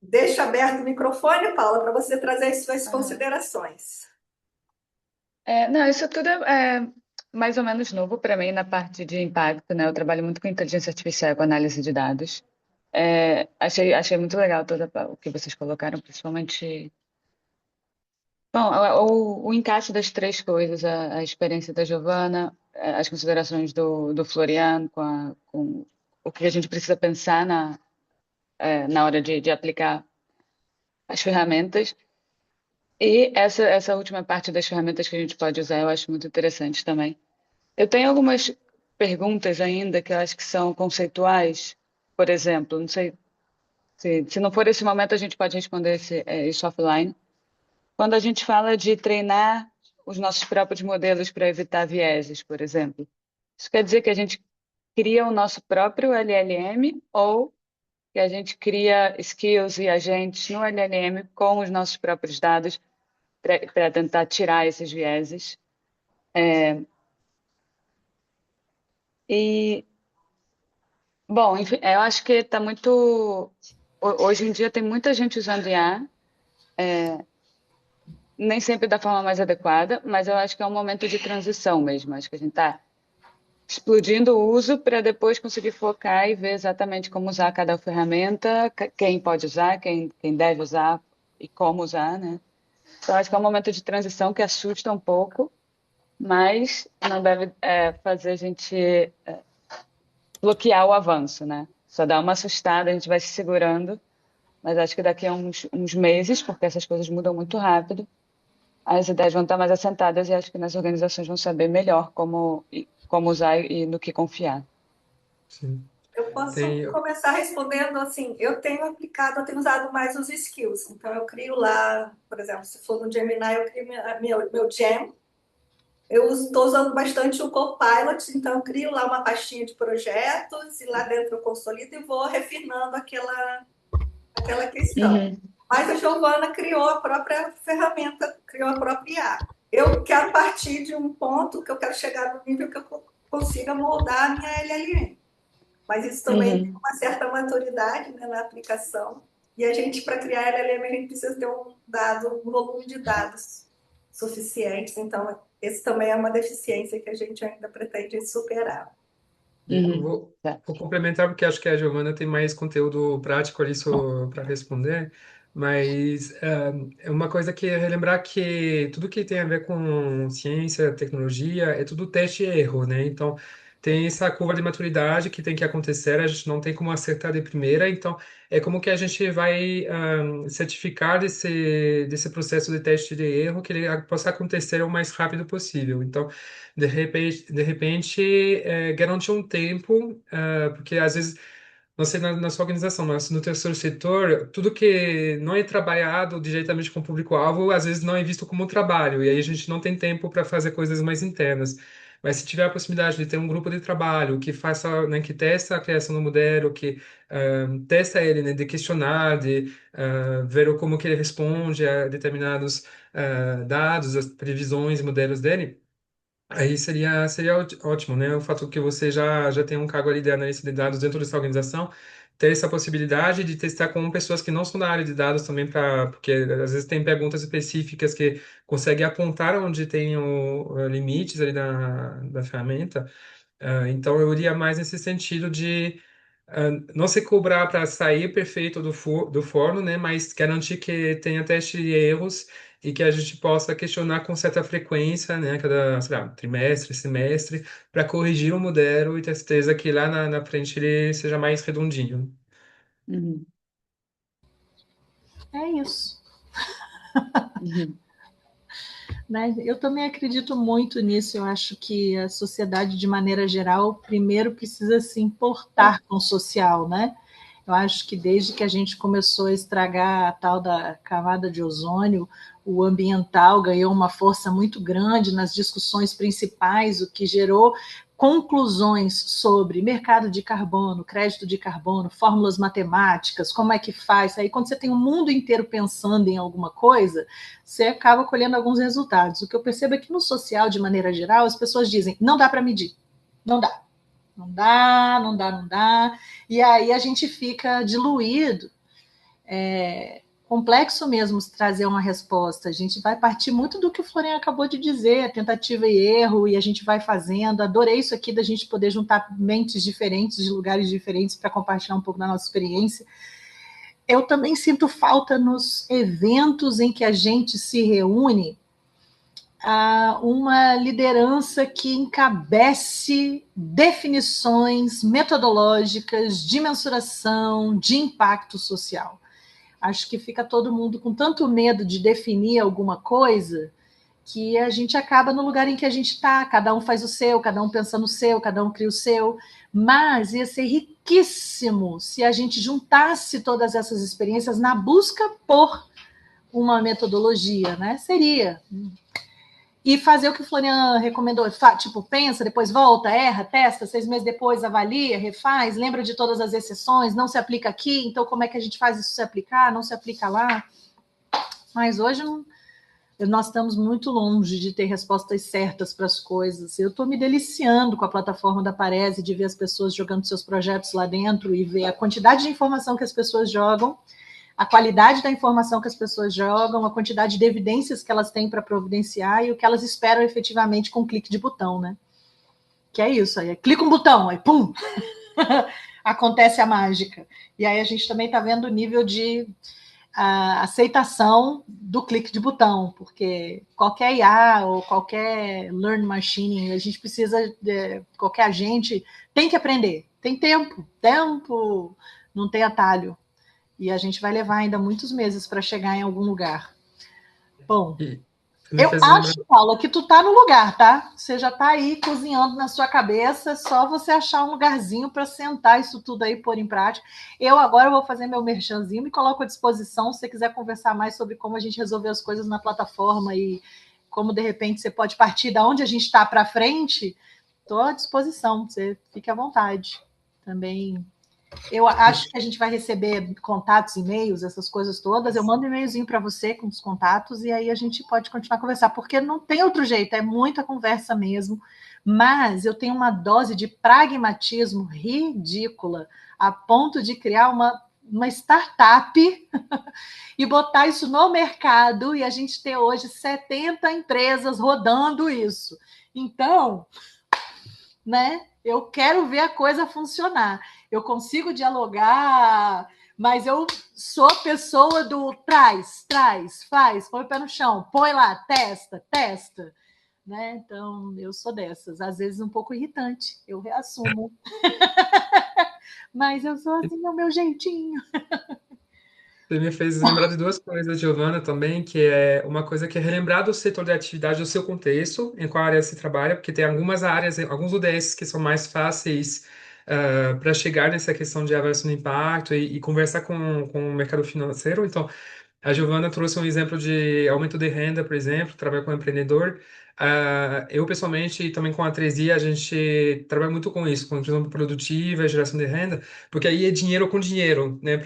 A: deixo aberto o microfone, Paula, para você trazer as suas considerações.
B: Não, isso tudo é mais ou menos novo para mim na parte de impacto, né? Eu trabalho muito com inteligência artificial e com análise de dados. Achei muito legal todo o que vocês colocaram, principalmente. Bom, o encaixe das três coisas, a experiência da Giovana, as considerações do Floriano, com o que a gente precisa pensar na hora de aplicar as ferramentas. E essa última parte das ferramentas que a gente pode usar, eu acho muito interessante também. Eu tenho algumas perguntas ainda que eu acho que são conceituais. Por exemplo, não sei se não for esse momento, a gente pode responder isso offline. Quando a gente fala de treinar os nossos próprios modelos para evitar vieses, por exemplo, isso quer dizer que a gente cria o nosso próprio LLM ou que a gente cria skills e agentes no LLM com os nossos próprios dados para tentar tirar esses vieses. Bom, enfim, eu acho que está muito. Hoje em dia tem muita gente usando IA, nem sempre da forma mais adequada, mas eu acho que é um momento de transição mesmo. Acho que a gente está explodindo o uso para depois conseguir focar e ver exatamente como usar cada ferramenta, quem pode usar, quem deve usar e como usar, né? Então, acho que é um momento de transição que assusta um pouco, mas não deve fazer a gente bloquear o avanço, né? Só dá uma assustada, a gente vai se segurando, mas acho que daqui a uns meses, porque essas coisas mudam muito rápido, as ideias vão estar mais assentadas e acho que nas organizações vão saber melhor como usar e no que confiar.
C: Sim.
A: Eu posso começar respondendo assim, eu tenho usado mais os skills. Então, eu crio lá, por exemplo, se for no Gemini, eu crio meu Gem. Eu estou usando bastante o Copilot, então eu crio lá uma pastinha de projetos e lá dentro eu consolido e vou refinando aquela questão. Mas a Giovana criou a própria ferramenta, criou a própria IA. Eu quero partir de um ponto que eu quero chegar no nível que eu consiga moldar a minha LLM. Mas isso também tem uma certa maturidade, né, na aplicação. E a gente, para criar LLM, a gente precisa ter um volume de dados suficientes. Então, esse também é uma deficiência que a gente ainda pretende superar.
C: Eu vou complementar porque acho que a Giovana tem mais conteúdo prático ali para responder, mas é uma coisa que é relembrar que tudo que tem a ver com ciência, tecnologia, é tudo teste e erro, né? Então, tem essa curva de maturidade que tem que acontecer, a gente não tem como acertar de primeira, então é como que a gente vai certificar desse processo de teste de erro que ele possa acontecer o mais rápido possível. Então, de repente, garantir um tempo, porque às vezes, não sei na sua organização, mas no terceiro setor, tudo que não é trabalhado diretamente com o público-alvo, às vezes não é visto como trabalho, e aí a gente não tem tempo para fazer coisas mais internas. Mas se tiver a possibilidade de ter um grupo de trabalho que faça, né, que testa a criação do modelo, que testa ele, né, de questionar, de ver como que ele responde a determinados dados, as previsões, modelos dele, aí seria ótimo, né? O fato que você já tem um cargo ali de analista de dados dentro dessa organização, ter essa possibilidade de testar com pessoas que não são da área de dados também, porque às vezes tem perguntas específicas que conseguem apontar onde tem limites ali da ferramenta. Então, eu iria mais nesse sentido de não se cobrar para sair perfeito do forno, né? Mas garantir que tenha teste de erros e que a gente possa questionar com certa frequência, né? Cada, sei lá, trimestre, semestre, para corrigir o modelo e ter certeza que lá na frente ele seja mais redondinho.
D: É isso. Né? Eu também acredito muito nisso. Eu acho que a sociedade, de maneira geral, primeiro precisa se importar com o social, né? Eu acho que desde que a gente começou a estragar a tal da camada de ozônio, o ambiental ganhou uma força muito grande nas discussões principais, o que gerou conclusões sobre mercado de carbono, crédito de carbono, fórmulas matemáticas, como é que faz. Aí, quando você tem o mundo inteiro pensando em alguma coisa, você acaba colhendo alguns resultados. O que eu percebo é que no social, de maneira geral, as pessoas dizem, não dá para medir, não dá. Não dá, não dá, não dá. E aí a gente fica diluído. É complexo mesmo trazer uma resposta. A gente vai partir muito do que o Florian acabou de dizer, tentativa e erro, e a gente vai fazendo. Adorei isso aqui da gente poder juntar mentes diferentes, de lugares diferentes, para compartilhar um pouco da nossa experiência. Eu também sinto falta nos eventos em que a gente se reúne, uma liderança que encabece definições metodológicas de mensuração, de impacto social. Acho que fica todo mundo com tanto medo de definir alguma coisa que a gente acaba no lugar em que a gente está, cada um faz o seu, cada um pensa no seu, cada um cria o seu, mas ia ser riquíssimo se a gente juntasse todas essas experiências na busca por uma metodologia, né? Seria. E fazer o que o Florian recomendou, tipo, pensa, depois volta, erra, testa, 6 meses depois avalia, refaz, lembra de todas as exceções, não se aplica aqui, então como é que a gente faz isso se aplicar, não se aplica lá? Mas hoje nós estamos muito longe de ter respostas certas para as coisas. Eu estou me deliciando com a plataforma da Parese, de ver as pessoas jogando seus projetos lá dentro e ver a quantidade de informação que as pessoas jogam, a qualidade da informação que as pessoas jogam, a quantidade de evidências que elas têm para providenciar e o que elas esperam efetivamente com um clique de botão, né? Que é isso, aí clica um botão, aí pum, acontece a mágica. E aí a gente também está vendo o nível de aceitação do clique de botão, porque qualquer IA ou qualquer learn machine, a gente precisa, qualquer agente tem que aprender, tem tempo, não tem atalho. E a gente vai levar ainda muitos meses para chegar em algum lugar. Bom, eu acho, Paula, que tu tá no lugar, tá? Você já tá aí cozinhando na sua cabeça, só você achar um lugarzinho para sentar isso tudo aí, pôr em prática. Eu agora vou fazer meu merchanzinho, me coloco à disposição se você quiser conversar mais sobre como a gente resolveu as coisas na plataforma e como, de repente, você pode partir da onde a gente está para frente. Estou à disposição, você fique à vontade. Também... Eu acho que a gente vai receber contatos, e-mails, essas coisas todas. Eu mando um e-mailzinho para você com os contatos e aí a gente pode continuar a conversar, porque não tem outro jeito, é muita conversa mesmo, Mas eu tenho uma dose de pragmatismo ridícula, a ponto de criar uma startup e botar isso no mercado e a gente ter hoje 70 empresas rodando isso. Então, né, eu quero ver a coisa funcionar. Eu consigo dialogar, mas eu sou pessoa do traz, faz, põe o pé no chão, põe lá, testa. Né? Então, eu sou dessas. Às vezes um pouco irritante, eu reassumo. Mas eu sou assim, é o meu jeitinho.
C: Você me fez lembrar de duas coisas, Giovana, também, que é uma coisa que é relembrar do setor de atividade, do seu contexto, em qual área se trabalha, porque tem algumas áreas, alguns UDS que são mais fáceis para chegar nessa questão de avaliação de impacto e conversar com o mercado financeiro. Então, a Giovana trouxe um exemplo de aumento de renda, por exemplo, trabalho com empreendedor. Eu, pessoalmente, e também com a 3D, a gente trabalha muito com isso, com inclusão produtiva, geração de renda, porque aí é dinheiro com dinheiro, né?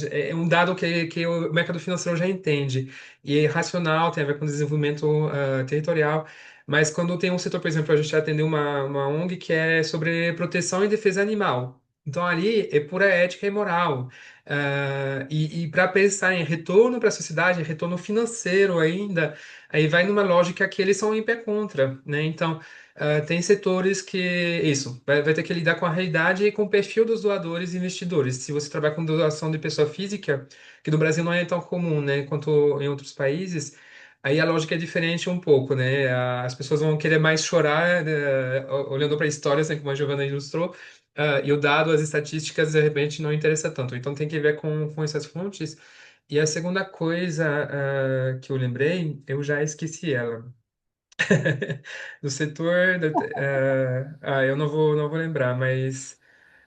C: É um dado que o mercado financeiro já entende. E é racional, tem a ver com desenvolvimento territorial. Mas quando tem um setor, por exemplo, a gente atendeu uma ONG que é sobre proteção e defesa animal. Então, ali é pura ética e moral. E para pensar em retorno para a sociedade, retorno financeiro ainda, aí vai numa lógica que eles são em pé contra, né? Então, tem setores que, isso, vai ter que lidar com a realidade e com o perfil dos doadores e investidores. Se você trabalha com doação de pessoa física, que no Brasil não é tão comum, né, quanto em outros países, aí a lógica é diferente um pouco, né? As pessoas vão querer mais chorar, olhando para histórias, né, como a Giovana ilustrou, e o dado, as estatísticas, de repente, não interessa tanto. Então, tem que ver com essas fontes. E a segunda coisa, que eu lembrei, eu já esqueci ela. Do setor, eu não vou lembrar, mas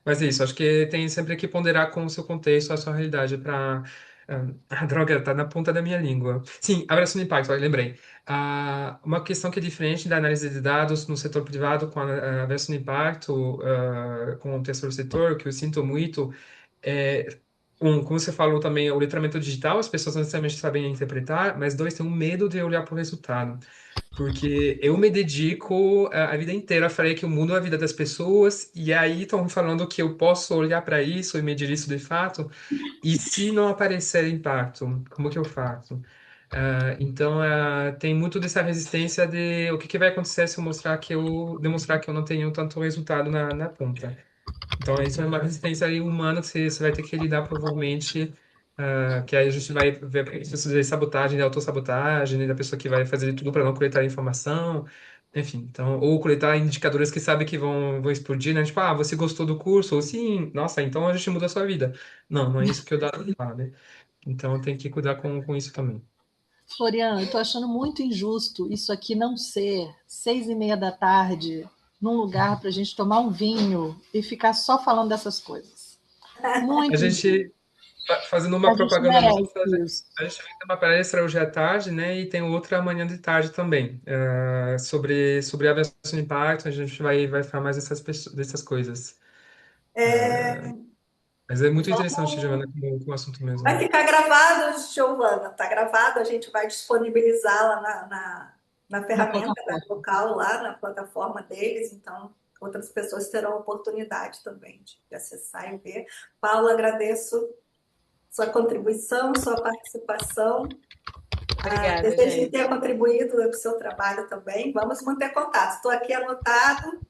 C: é isso. Acho que tem sempre que ponderar com o seu contexto, a sua realidade para... a droga tá na ponta da minha língua. Sim, avaliação de impacto, lembrei. Uma questão que é diferente da análise de dados no setor privado com a avaliação de impacto, com o terceiro setor, que eu sinto muito, é, como você falou também, o letramento digital, as pessoas não necessariamente sabem interpretar, mas dois, tem um medo de olhar para o resultado. Porque eu me dedico a vida inteira, falei que eu mudo a vida das pessoas, e aí estão falando que eu posso olhar para isso e medir isso de fato, e se não aparecer impacto, como que eu faço? Então, tem muito dessa resistência de o que vai acontecer se eu demonstrar que eu não tenho tanto resultado na ponta. Então, isso é uma resistência aí humana que você vai ter que lidar provavelmente, que aí a gente vai ver questões de sabotagem, de autossabotagem, né, da pessoa que vai fazer de tudo para não coletar informação, enfim. Então, ou coletar indicadores que sabe que vão explodir, né? Tipo, você gostou do curso? Ou sim, nossa, então a gente muda a sua vida. Não, não é isso que o dado fala, né? Então, tem que cuidar com isso também.
D: Floriano, eu estou achando muito injusto isso aqui não ser 6:30 da tarde num lugar para a gente tomar um vinho e ficar só falando dessas coisas.
C: A
D: Muito injusto.
C: gente, fazendo
D: A
C: uma
D: gente
C: propaganda nossa,
D: merece isso.
C: a gente vai ter uma palestra hoje à tarde, né? E tem outra amanhã de tarde também, sobre avaliação de impacto. A gente vai falar mais dessas coisas.
A: É,
C: Mas é muito interessante,
A: vamos...
C: Giovana, com o assunto
A: Vai
C: mesmo.
A: ficar gravado, Giovana, tá gravado, a gente vai disponibilizá-la na
D: Na
A: ferramenta da
D: plataforma.
A: local, lá na plataforma deles, então outras pessoas terão a oportunidade também de acessar e ver. Paula, agradeço sua contribuição, sua participação.
B: Obrigada,
A: Desejo ter
B: gente.
A: contribuído com o seu trabalho também. Vamos manter contato. Estou aqui anotado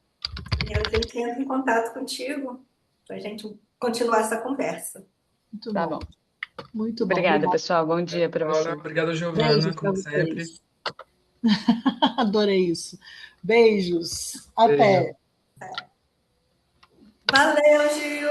A: e a gente entra em contato contigo para a gente continuar essa conversa.
D: Muito
B: Tá
D: bom.
B: bom.
D: Muito bom.
B: Obrigada,
D: Obrigada.
B: pessoal. Bom dia para
C: Paula,
B: você.
C: obrigado, Giovana,
D: Beijos para
C: como sempre.
D: vocês. Adorei isso. Beijos.
C: Beijo.
D: Até.
A: Valeu, Gil!